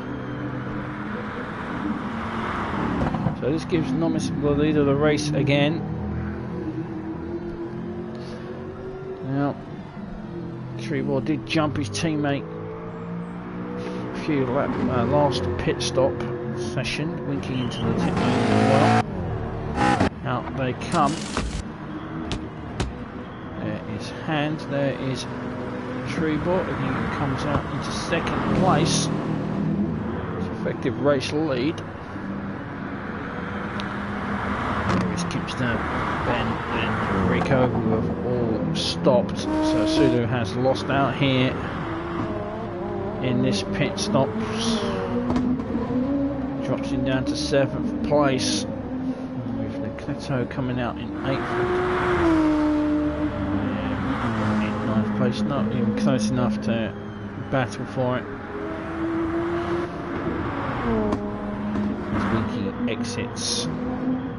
So this gives Nomis the lead of the race again. Now, Trebor did jump his teammate a few last pit stop session, Winky into the pit lane as well. Out they come. There is Hand, there is Trebor, and he comes out into 2nd place. It's effective race lead. Kipster, Ben and Rico, who have all stopped, so Sulu has lost out here in this pit stop, drops him down to 7th place, with Nocleto coming out in 8th, in 9th place, not even close enough to battle for it. As Winky exits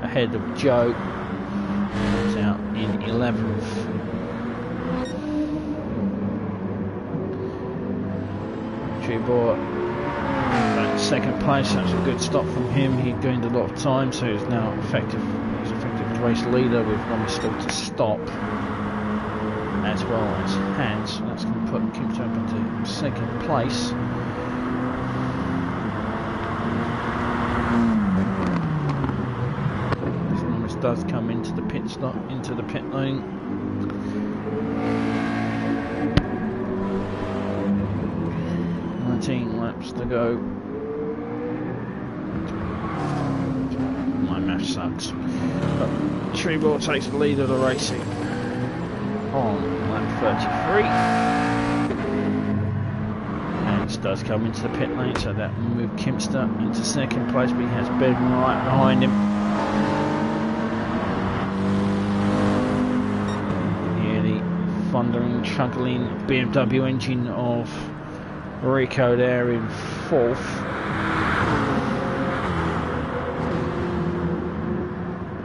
ahead of Joe, who's out in 11th. Trebor at 2nd place, that's a good stop from him. He gained a lot of time, so he's now effective race leader with Nomis still to stop, as well as Hans. So that's going to put Kim up into 2nd place. Does come into the pit stop, into the pit lane. Laps to go. My math sucks. But Trebor takes the lead of the racing on lap 33. And does come into the pit lane, so that will move Kimster into 2nd place, but he has Ben right behind him. Thundering, chuggling BMW engine of Rico there in 4th.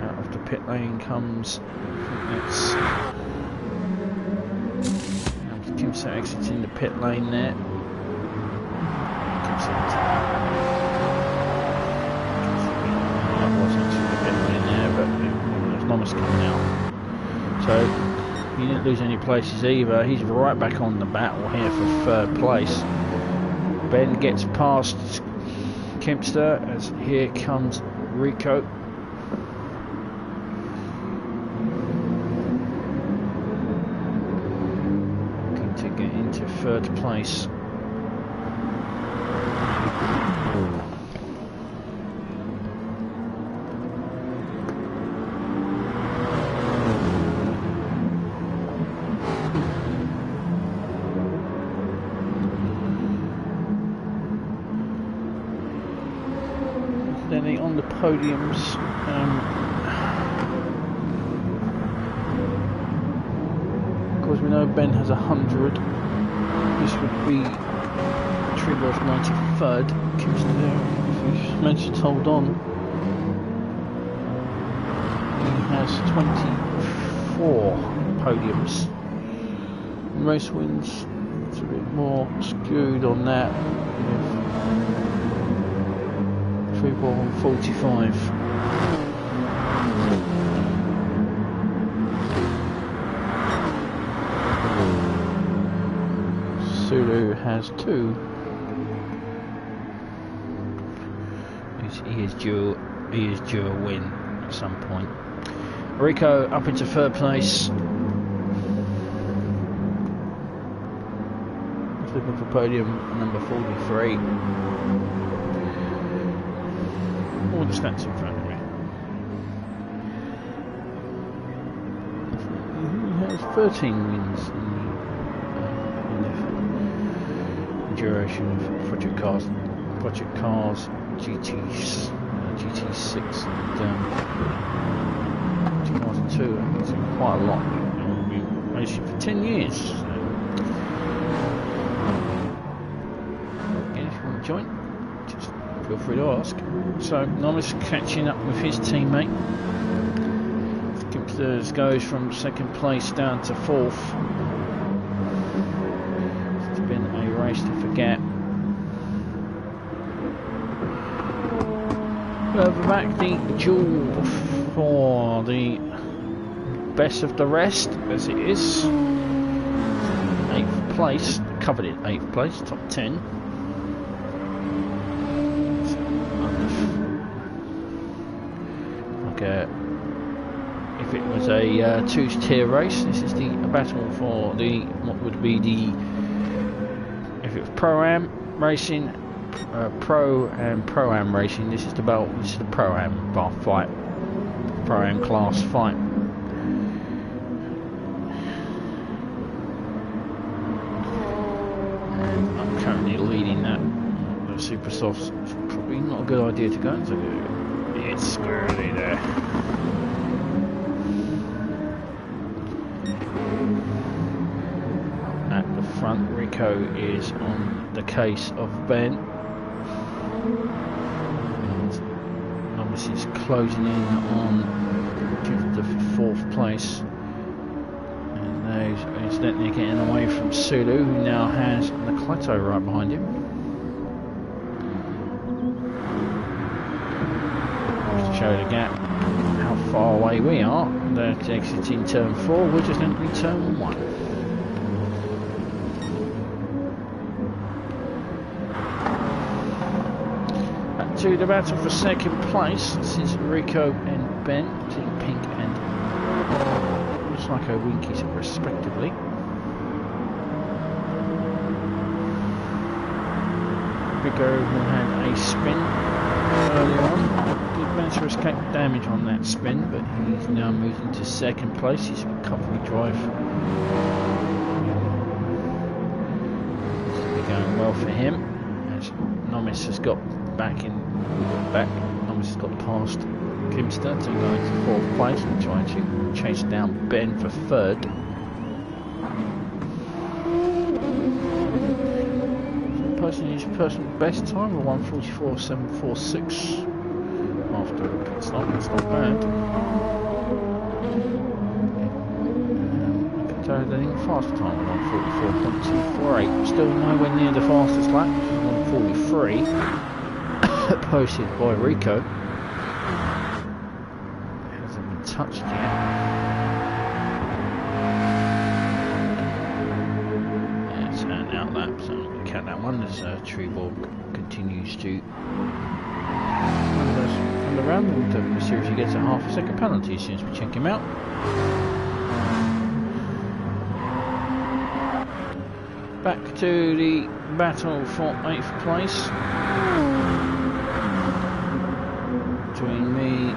Out of the pit lane comes Kimster exiting the pit lane there. That wasn't the pit lane there, but there's Nomis coming out. So he didn't lose any places either. He's right back on the battle here for 3rd place. Ben gets past Kimster as here comes Rico. Looking to get into 3rd place. On the podiums, of course we know Ben has 100. This would be Trebor's 93rd. Kimster there, if he managed to hold on, he has 24 podiums. Race wins, it's a bit more skewed on that. Trebor on 45. MrSulu has 2. He is due a win at some point. Rico up into 3rd place. Looking for podium number 43. All the stats in front of me. He has 13 wins in the duration of Project Cars GT6 and 2002. It's quite a lot. We've been racing for 10 years. So. Again, if you want to join, just feel free to ask. So Nomis catching up with his teammate. Gimpsters goes from 2nd place down to 4th. It's been a race to forget. Further back, the duel for the best of the rest, as it is. 8th place, coveted 8th place, top 10. If it was a 2-tier race, this is the battle for the what would be the, if it was Pro-Am racing, Pro and Pro-Am racing, this is the belt. This is the Pro-Am bar fight, Pro-Am class fight. And I'm currently leading that. The Super Softs, probably not a good idea to go into. It's squirrely there. At the front, Rico is on the case of Ben. And obviously he's closing in on the 4th place. And those incidentally getting away from Sulu, who now has Nocleto right behind him. Show the gap how far away we are. They're exiting turn 4, we're just entering turn 1. Back to the battle for 2nd place. This is Rico and Ben, Team Pink and looks like a Winky respectively. Rico who had a spin earlier on. Did manage to escape damage on that spin, but he's now moved into 2nd place. His recovery drive seems to be going well for him. As Nomis has got Nomis has got past Gimpster to go into 4th place and trying to chase down Ben for 3rd. His personal best time of 1:44.746 after a pit stop. That's not bad. Compared to anything faster time of 1:44.248. Still nowhere near the fastest lap, which is 1:43 posted by Rico. Hasn't been touched yet. Out lap, so I'm not going to count that one as Trebor continues to run around. We'll see if he gets a ½ second penalty as soon as we check him out. Back to the battle for 8th place between me,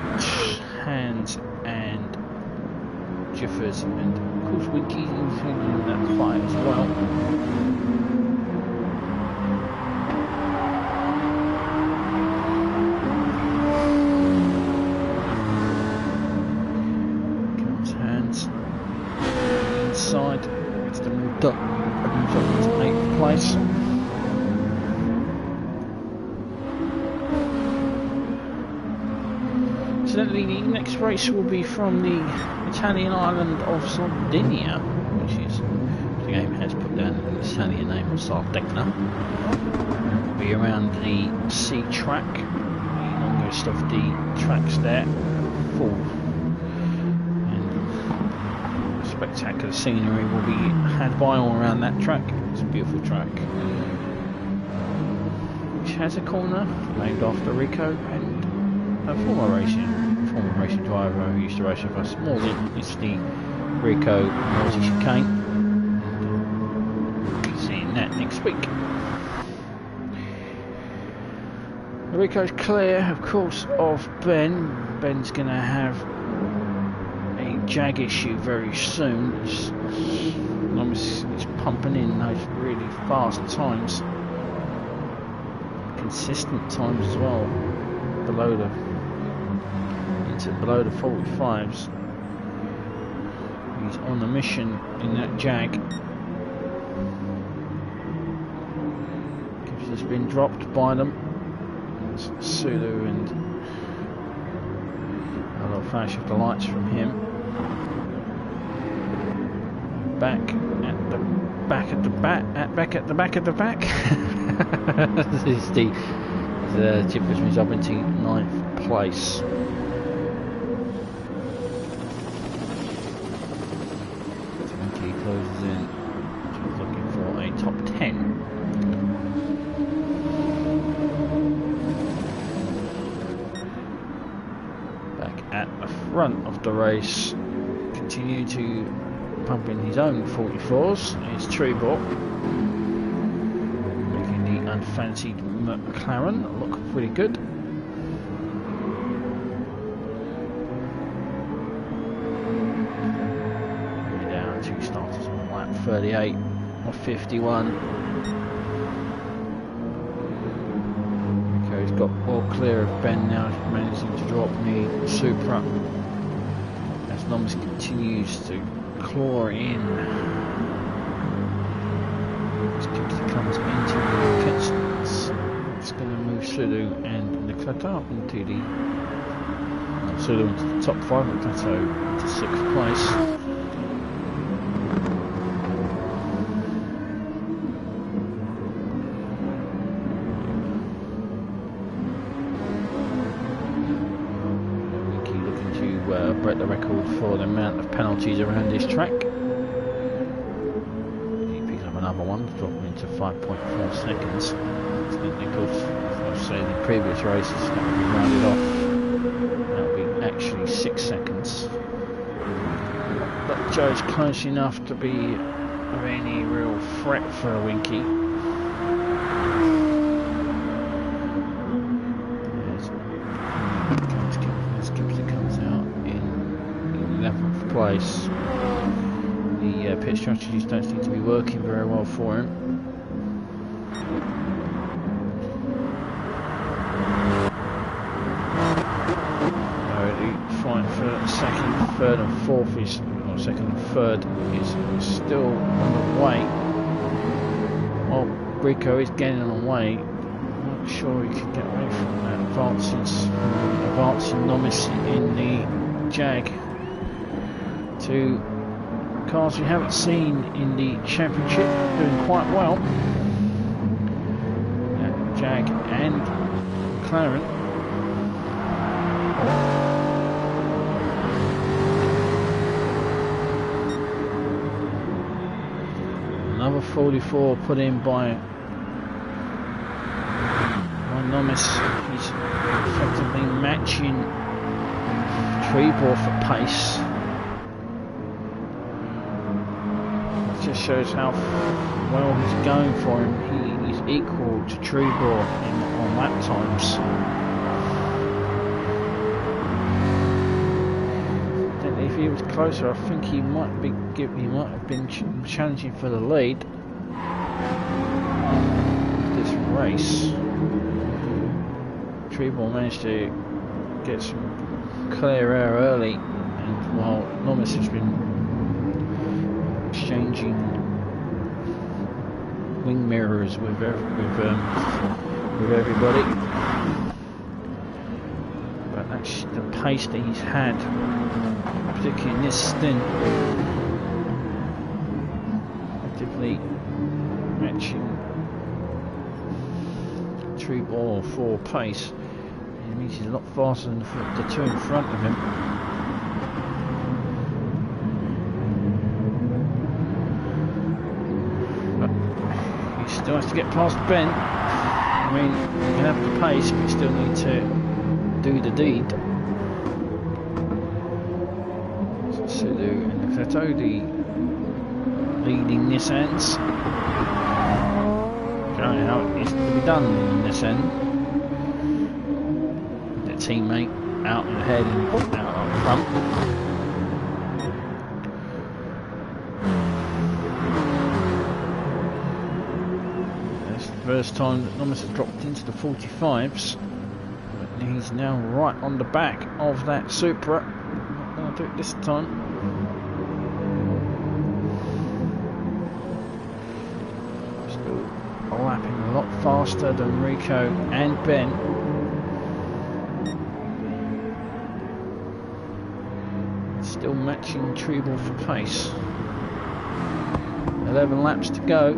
Hands and Jiffers, and of course Winky in that fight as well. Inside, it's the moved up into 8th place. Incidentally, the next race will be from the Italian island of Sardinia, which is, the game has put down an Italian name of Sardegna. It'll be around the sea track, the longest of the tracks there, full. Spectacular scenery will be had by all around that track. It's a beautiful track, which has a corner named after Rico and a former racing driver who used to race with us. More than it's the Rico Naughty Chicane. We'll be seeing that next week. Rico's clear, of course, of Ben. Ben's going to have a jag issue very soon. It's pumping in those really fast times, consistent times as well, below the 45s. He's on a mission in that jag. Gibbs has been dropped by them. Sulu and a little flash of the lights from him. Back at the back. This is the Jiffers moves up into 9th place. Winky closes in, looking for a top 10. At the front of the race, continue to pump in his own 44s, is Trebor, making the unfancied McLaren look pretty good. We're down 2 starters on lap 38 of 51. He's got all clear of Ben now, managing to drop the Supra as Noms continues to claw in. As Gute comes into the pockets, it's going to move Sulu and Nocleto up into the Sulu into the top 5, Nocleto into 6th place. Break the record for the amount of penalties around this track. He picks up another one, dropping into 5.4 seconds. Incidentally, of course, as I've said in the previous races, that will be rounded off. That will be actually 6 seconds. But Joe's close enough to be of any real threat for Winky. Place. The pit strategies don't seem to be working very well for him. The fight for second, third and fourth is, or second and third is still on the way. While Rico is gaining on the way, I'm not sure he can get away from that advancing novice in the Jag. Two cars we haven't seen in the championship doing quite well. Jag and McLaren. Another 44 put in by Nomis. He's effectively matching Trebor for pace. Just shows how well he's going for him. He's equal to Trebor on lap times. If he was closer, I think he might have been challenging for the lead this race. Trebor managed to get some clear air early, and while Nomis has been exchanging wing mirrors with everybody, but that's the pace that he's had, particularly in this stint, actively matching Trebor for pace. It means he's a lot faster than the two in front of him. Still has to get past Ben. I mean, you can have the pace, but you still need to do the deed. MrSulu and Nocleto, the leading Nissans. Showing how it is to be done in Nissan. Their teammate out ahead and out up front. That's the first time that Nomis has dropped into the 45s. But he's now right on the back of that Supra. Not going to do it this time. Lapping a lot faster than Rico and Ben. Still matching Trebor for pace. 11 laps to go.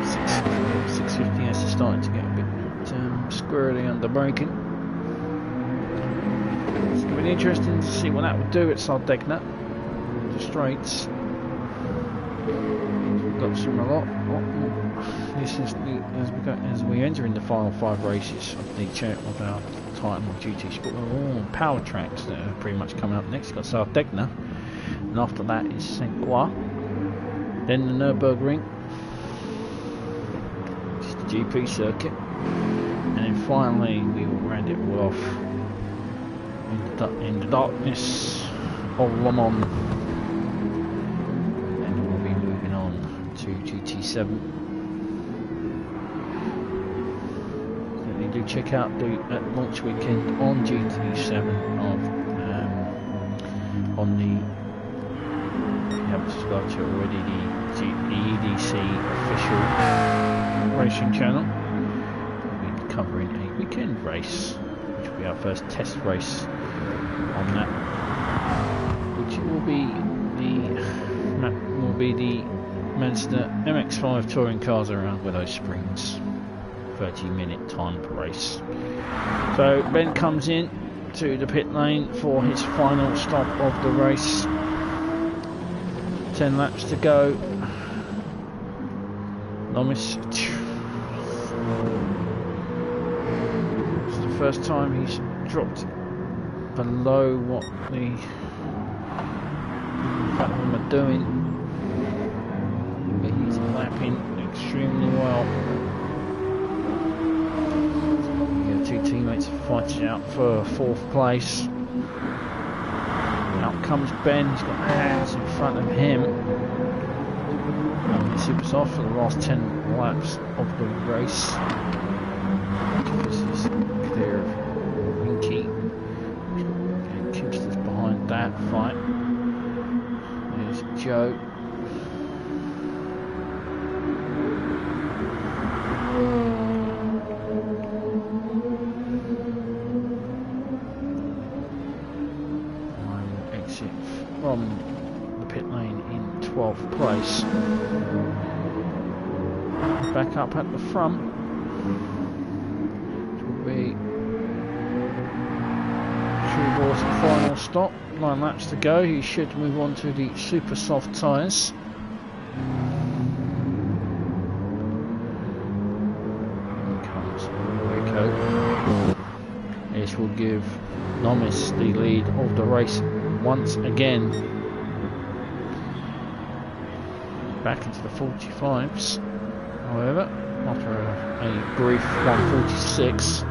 650 as it's starting to get a bit squirrely under braking. It's going to be interesting to see what that would do at Sardegna. The straights. Got some a lot. This is as we enter in the final 5 races of the of our Titan GT Sport. All power tracks that are pretty much coming up next. You've got Sardegna, and after that is Saint Croix, then the Nürburgring, which is the GP circuit, and then finally we will round it all off in the darkness of Le Mans. To GT7. Certainly do check out the launch weekend on GT7 of on the, if you haven't subscribed to it already, the EDC official racing channel. We'll be covering a weekend race, which will be our first test race on that, which will be the Mazda MX-5 touring cars around Willow Springs. 30-minute timed race. So Ben comes in to the pit lane for his final stop of the race. 10 laps to go. Nomis. It's the first time he's dropped below what the front of them are doing. He's lapping extremely well. The 2 teammates fighting out for 4th place. Out comes Ben, he's got hands in front of him. And Supra's off for the last 10 laps of the race. This is clear of Winky. And Kimster's behind that fight. There's Joe. From the pit lane in 12th place. Back up at the front, which will be Trebor's final stop. 9 laps to go. He should move on to the super soft tyres. Here comes Rico. This will give Nomis the lead of the race once again. Back into the 45s, however, after a brief 146.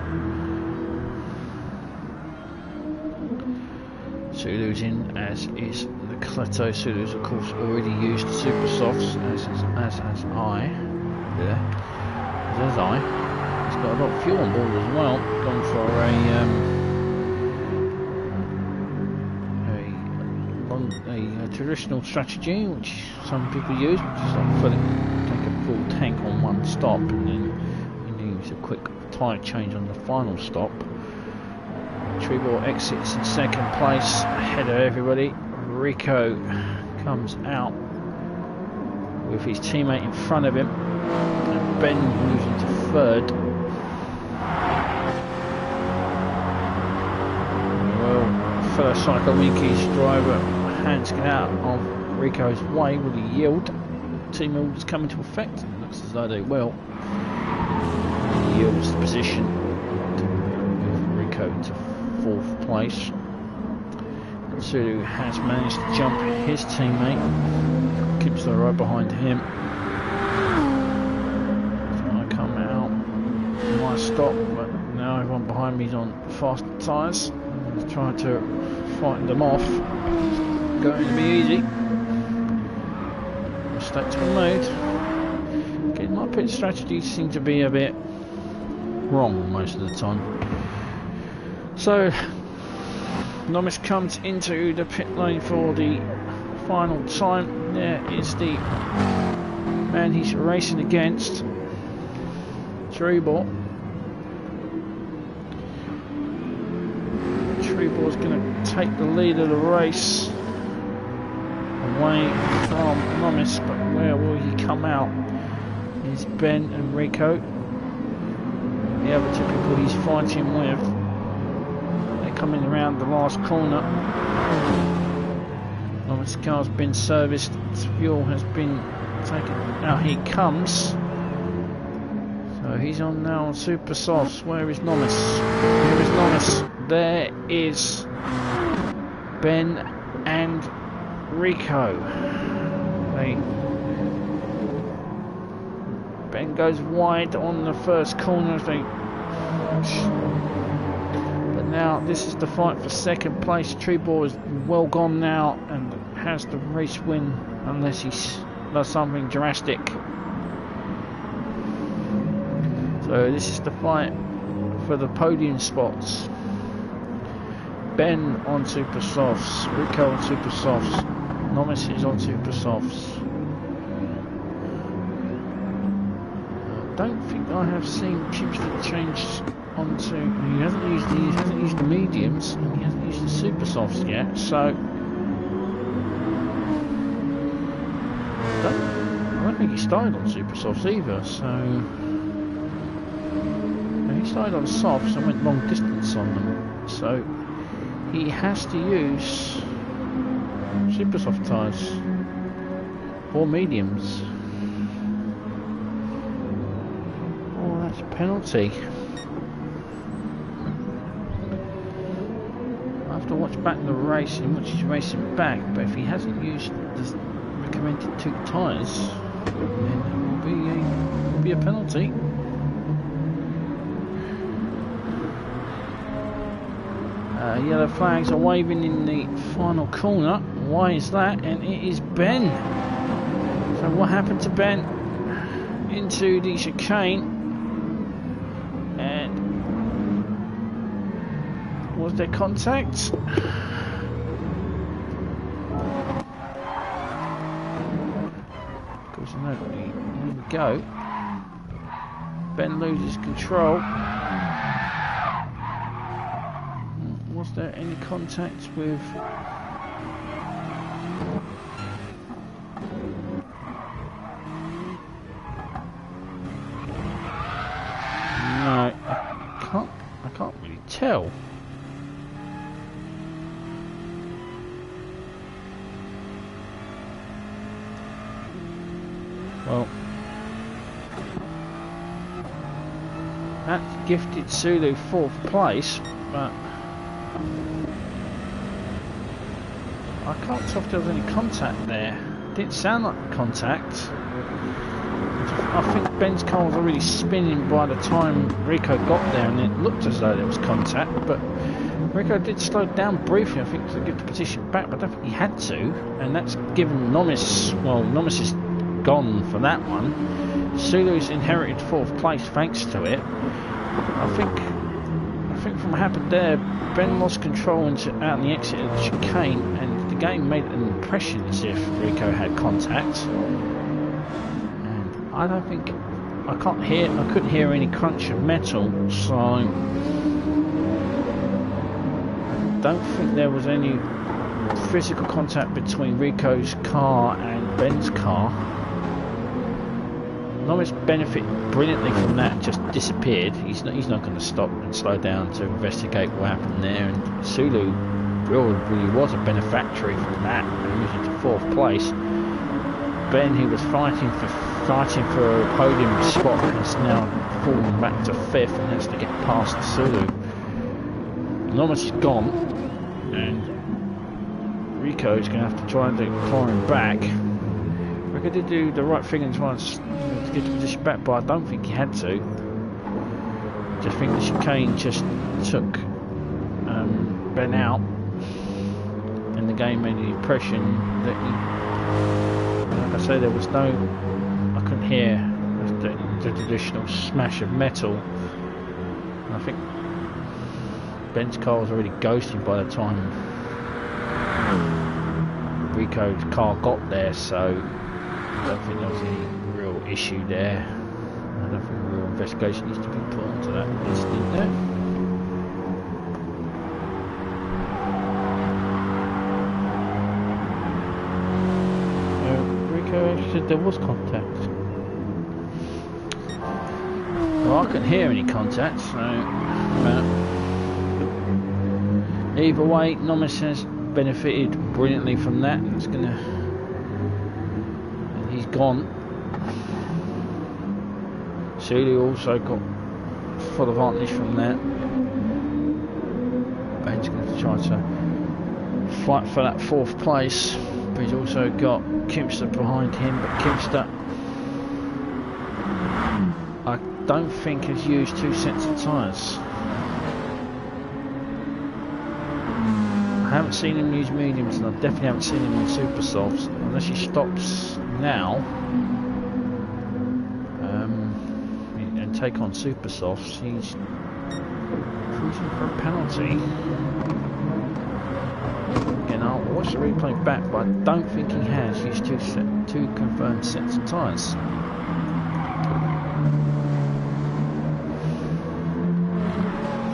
Sulu's in, as is Nocleto. Sulu's of course already used super softs, as has I. There, as I. He's got a lot of fuel on board as well. Gone for a traditional strategy which some people use, which is take a full tank on one stop and then you use a quick tyre change on the final stop. Trebor exits in 2nd place ahead of everybody. Rico comes out with his teammate in front of him, and Ben moves into 3rd. Well, fellow Cycle Winky's driver hands get out of Rico's way. Will he yield? Team orders come into effect. It looks as though they will. He yields the position to move Rico to 4th place. Sulu has managed to jump his teammate. Keeps the right behind him. He's going to come out. Might stop, but now everyone behind me is on fast tyres. He's trying to fight them off. It's going to be easy. Mistakes were made. Again, my pit strategy seems to be a bit wrong most of the time. So Nomis comes into the pit lane for the final time. There is the man he's racing against, Trebor. Trebor's going to take the lead of the race away from Nomis, but where will he come out? Is Ben and Rico, the other two people he's fighting with. Coming around the last corner. Nomis' car's been serviced, its fuel has been taken. Now he comes. So he's on now on Super Softs. Where is Nomis? Where is Nomis? There is Ben and Rico. Ben goes wide on the first corner. Now this is the fight for 2nd place. Trebor is well gone now and has the race win unless he does something drastic. So this is the fight for the podium spots. Ben on Super Softs, Rico on Super Softs, Nomis is on Super Softs. I don't think I have seen Chipster change onto. He hasn't used the mediums and he hasn't used the Super Softs yet, so I don't think he started on Super Softs either, so he started on softs and went long distance on them, so he has to use Super Soft tyres or mediums. Oh, that's a penalty. To watch back the race in which he's racing back, but if he hasn't used the recommended 2 tyres, then it will be a penalty. Yellow flags are waving in the final corner. Why is that? And it is Ben. So what happened to Ben? Into the chicane. Was there contact? Of course, no, here we go. Ben loses control. Was there any contact with? No, I can't really tell. Well, that gifted Sulu 4th place, but I can't tell if there was any contact there. It didn't sound like contact. I think Ben's car was already spinning by the time Rico got there, and it looked as though there was contact, but Rico did slow down briefly, I think, to give the position back, but I don't think he had to, and that's given Nomis, well, Nomis is gone for that one. Sulu's inherited 4th place thanks to it. I think from what happened there, Ben lost control out in the exit of the chicane, and the game made an impression as if Rico had contact. And I don't think I couldn't hear any crunch of metal, so I don't think there was any physical contact between Rico's car and Ben's car. Nomis benefited brilliantly from that, just disappeared. He's not going to stop and slow down to investigate what happened there, and Sulu really was a benefactor from that, losing to 4th place. Ben, who was fighting for a podium spot, has now fallen back to 5th and has to get past Sulu. Nomis is gone, and Rico is going to have to try and climb him back. Rico did do the right thing and try to get the position back, but I don't think he had to. I just think the chicane just took Ben out, and the game made the impression that he, like I say, there was no, I couldn't hear the traditional smash of metal. And I think Ben's car was already ghosted by the time Rico's car got there, so I don't think there was any real issue there. I don't think real investigation needs to be put onto that incident there. Rico said there was contact. Well, I couldn't hear any contact, so either way, Nomis has benefited brilliantly from that. It's gonna, and he's gone. Sulu also got full advantage from that. Ben's going to try to fight for that 4th place, but he's also got Kimster behind him. But Kimster, I don't think has used 2 sets of tyres. I haven't seen him use mediums, and I definitely haven't seen him on super softs, unless he stops now and take on super softs. He's cruising for a penalty. Again, I'll watch the replay back, but I don't think he has used 2 confirmed sets of tyres.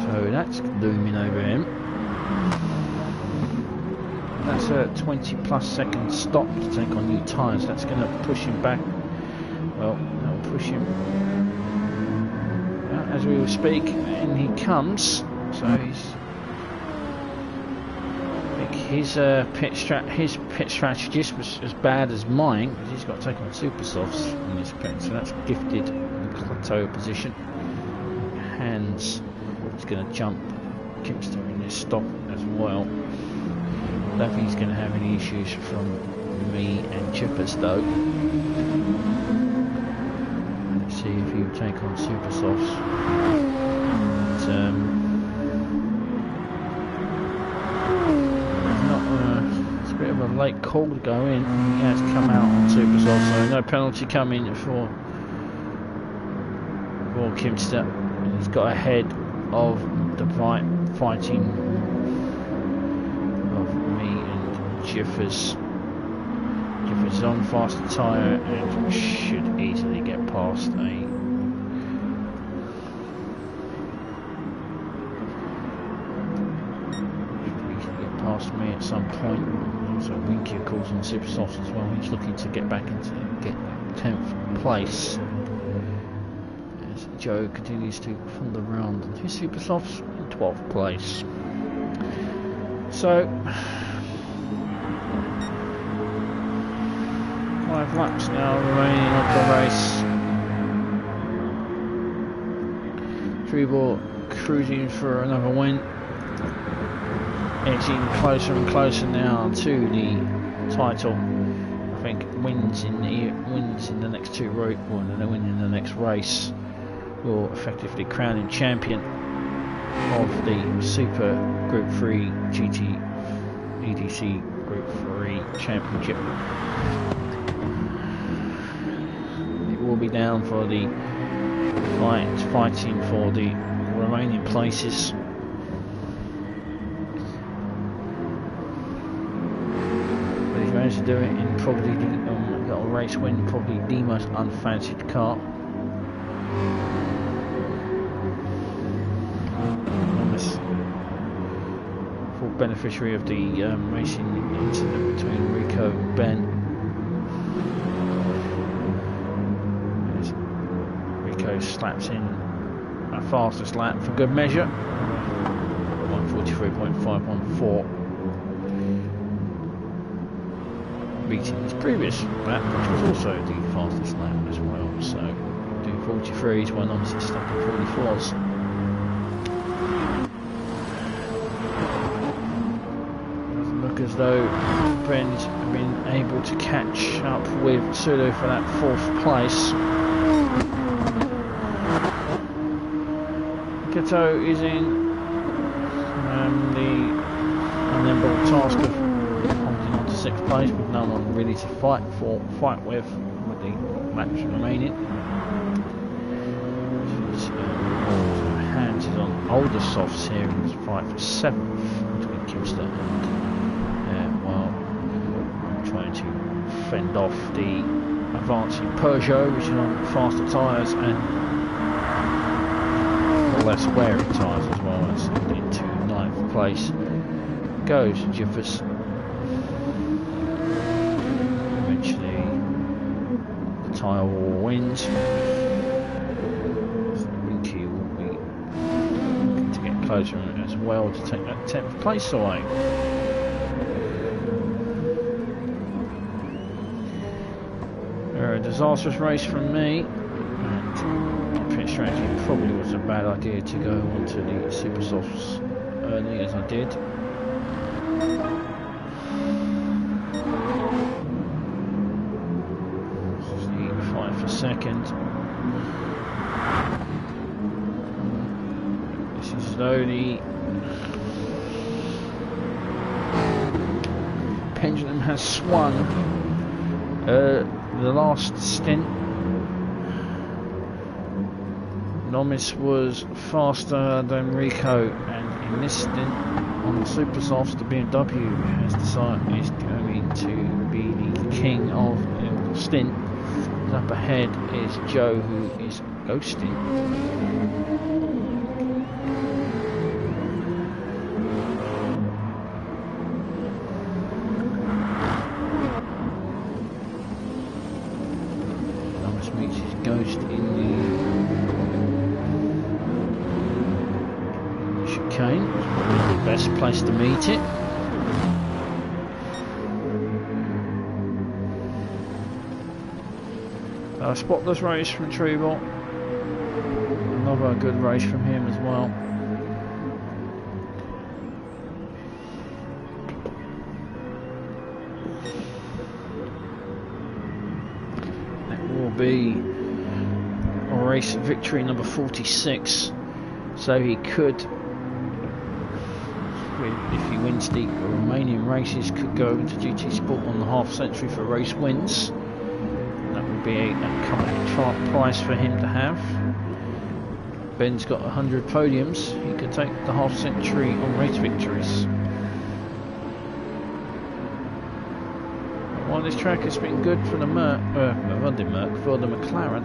So that's looming over him. That's a 20 plus second stop to take on new tyres. That's going to push him back. Well, that will push him as we will speak, and he comes. So he's, I think his pit strategy was as bad as mine, because he's got to take on super softs in this pit. So that's gifted Nocleto position. Hands is going to jump Kimster in this stop as well. I don't think he's going to have any issues from me and Jiffers though. Let's see if he will take on super softs. It's a bit of a late call to go in. He has come out on super softs, so no penalty coming for Kimster. And he's got ahead of the fighting Jiffers. Jiffers is on faster tyre and should easily get past a. Past me at some point. So Winky of course on super softs as well. He's looking to get back into 10th place. As Joe continues to fund around on his super softs in 12th place. So 5 laps now remaining of the race. Trebor cruising for another win. Edging closer and closer now to the title. I think wins in the next 2 route, or the win in the next race will effectively crown him champion of the Super Group 3 GT EDC Group 3 Championship. Will be down for the fighting for the remaining places. But he's managed to do it in probably got a race win, probably the most unfancied car. Almost full beneficiary of the racing incident between Rico and Ben. Slaps in a fastest lap for good measure, 1:43.514. beating his previous lap, which was also the fastest lap as well. So doing 43s when obviously stuck in 44s. Doesn't look as though Ben's been able to catch up with Sulu for that 4th place. Gute is in the unenviable task of holding on to 6th place with no one really to fight with the match remaining. Hands is on older softs here in this fight for 7th between Kimster and while I'm trying to fend off the advancing Peugeot, which is on faster tyres and less wearing tyres as well, as into 9th place goes Jiffers. Eventually the Tyre War wins. Winky will be looking to get closer as well to take that 10th place away. A disastrous race from me, and pit strategy probably was a bad idea to go onto the super softs early as I did. Fight for 2nd. This is slowly. Pendulum has swung. The last stint, Nomis was faster than Rico, and in this stint on the Super Softs, the BMW has decided is going to be the king of the stint. Up ahead is Joe, who is ghosting. Ghost in the chicane, it's probably the best place to meet it. A spotless race from Trebor, another good race from him as well. That will be race victory number 46, so he could, if he wins the remaining races, could go into GT Sport on the half century for race wins. That would be a comfortable price for him to have. Ben's got 100 podiums, he could take the half century on race victories. While this track has been good for the for the McLaren,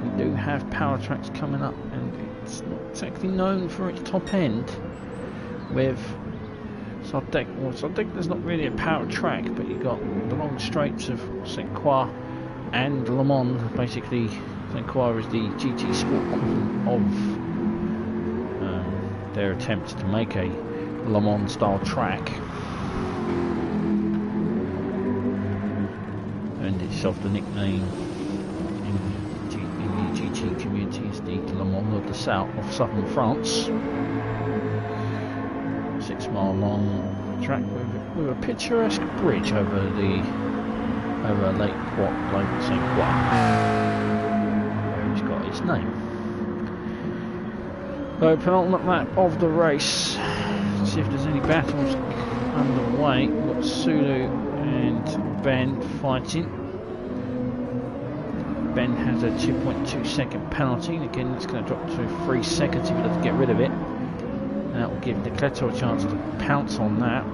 we do have power tracks coming up, and it's not exactly known for its top end. With Sardec, well, Sardec's not really a power track, but you've got the long straights of St. Croix and Le Mans. Basically, St. Croix is the GT Sport equivalent of their attempts to make a Le Mans style track, and itself the nickname in the GT community is the Le Mans of the south of southern France. 6 mile long track with a picturesque bridge over Lake St. Croix, where he's got his name. So penultimate lap of the race. Let's see if there's any battles underway. We've got Sulu and Ben fighting. Ben has a 2.2 second penalty, and again it's going to drop to 3 seconds if he doesn't get rid of it. That will give Nocleto a chance to pounce on that.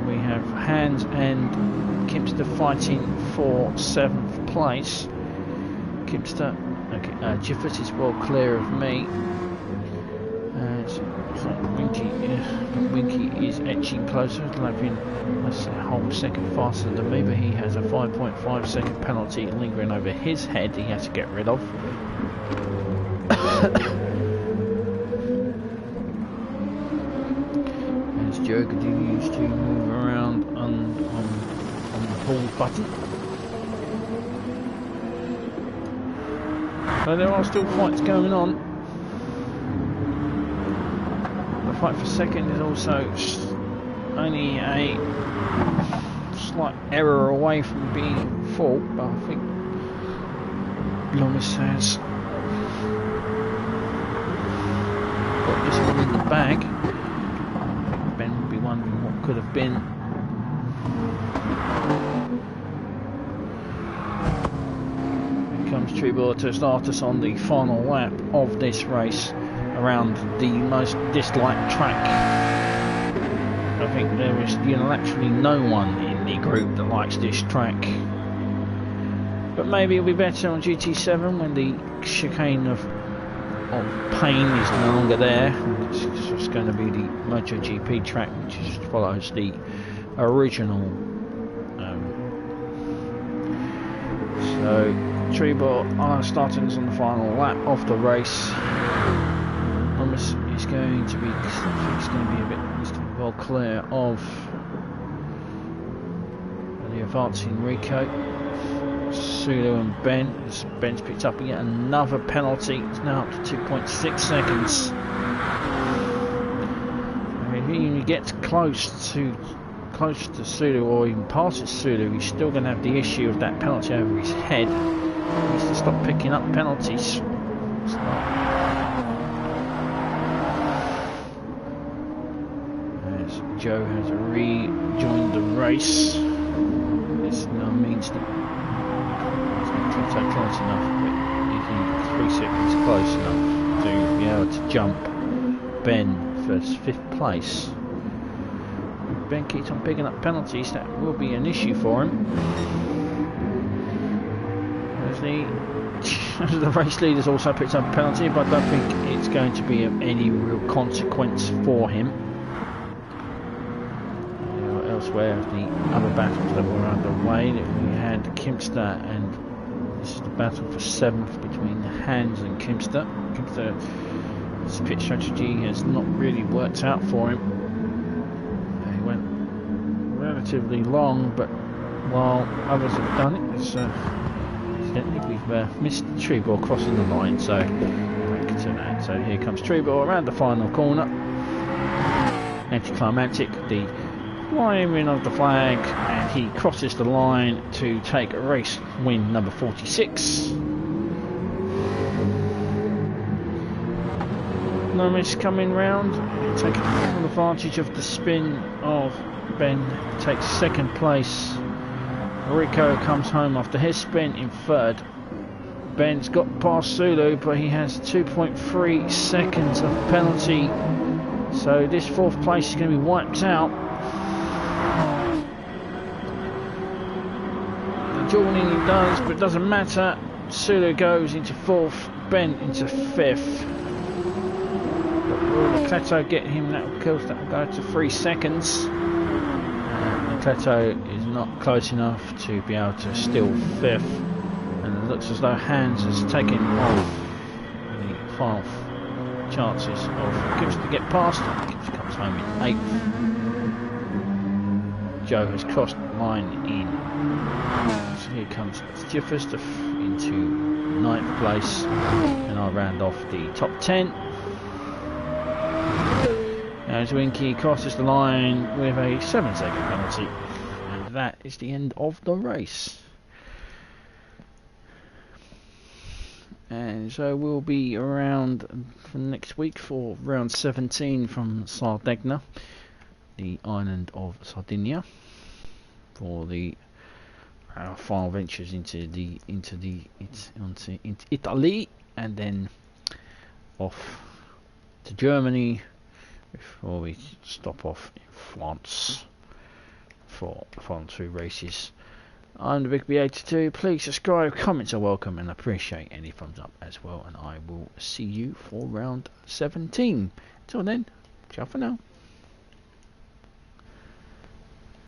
We have Hans and Kimster fighting for 7th place. Kimster, Jiffers is well clear of me. Winky is etching closer, having a whole second faster than me, but he has a 5.5 second penalty lingering over his head he has to get rid of. As Joe continues to move around on the pause button. So there are still fights going on. The fight for second is also only a slight error away from being full, but I think Lomas has got this one in the bag. Ben will be wondering what could have been. Here comes Trebor to start us on the final lap of this race around the most disliked track. I think there is unilaterally no one in the group that likes this track. But maybe it'll be better on GT7 when the chicane of pain is no longer there. It's just going to be the MotoGP track, which just follows the original. So Trebor starting us on the final lap of the race. It's going to be well clear of the advancing Rico. Sulu and Ben. Ben's picked up yet another penalty. It's now up to 2.6 seconds. I mean, if he gets close to Sulu or even passes Sulu, he's still going to have the issue of that penalty over his head. He needs to stop picking up penalties. As Joe has rejoined the race. This now means that so close enough, but you think 3 seconds close enough to be able to jump Ben for 5th place. If Ben keeps on picking up penalties, that will be an issue for him. As the race leader's also picked up a penalty, but I don't think it's going to be of any real consequence for him. Elsewhere, the other battles that were underway, we had Kimster, and this is the battle for 7th between Hans and Kimster. Kimster's pit strategy has not really worked out for him. He went relatively long, but while others have done it, incidentally we've missed Trebor crossing the line, so back to that. So here comes Trebor around the final corner. Anticlimactic, the flying of the flag, and he crosses the line to take race win number 46. Lomas coming round, taking full advantage of the spin of Ben, takes 2nd place. Rico comes home after his spin in 3rd. Ben's got past Sulu, but he has 2.3 seconds of penalty, so this 4th place is going to be wiped out. Joining he does, but it doesn't matter. Sulu goes into 4th, Ben into 5th. But will Nocleto get him? That will go to 3 seconds. Nocleto is not close enough to be able to steal 5th, and it looks as though Hans has taken off the final chances of Gibbs to get past him. Gibbs comes home in 8th. Joe has crossed the line in. So here comes JIFFERS into 9th place, and I'll round off the top 10. As Winky crosses the line with a 7-second penalty, and that is the end of the race. And so we'll be around for next week for round 17 from Sardinia, the island of Sardinia, for the final ventures into Italy, and then off to Germany before we stop off in France for the final 2 races. I'm the Big B82. Please subscribe, comments are welcome, and I appreciate any thumbs up as well, and I will see you for round 17. Till then, ciao for now.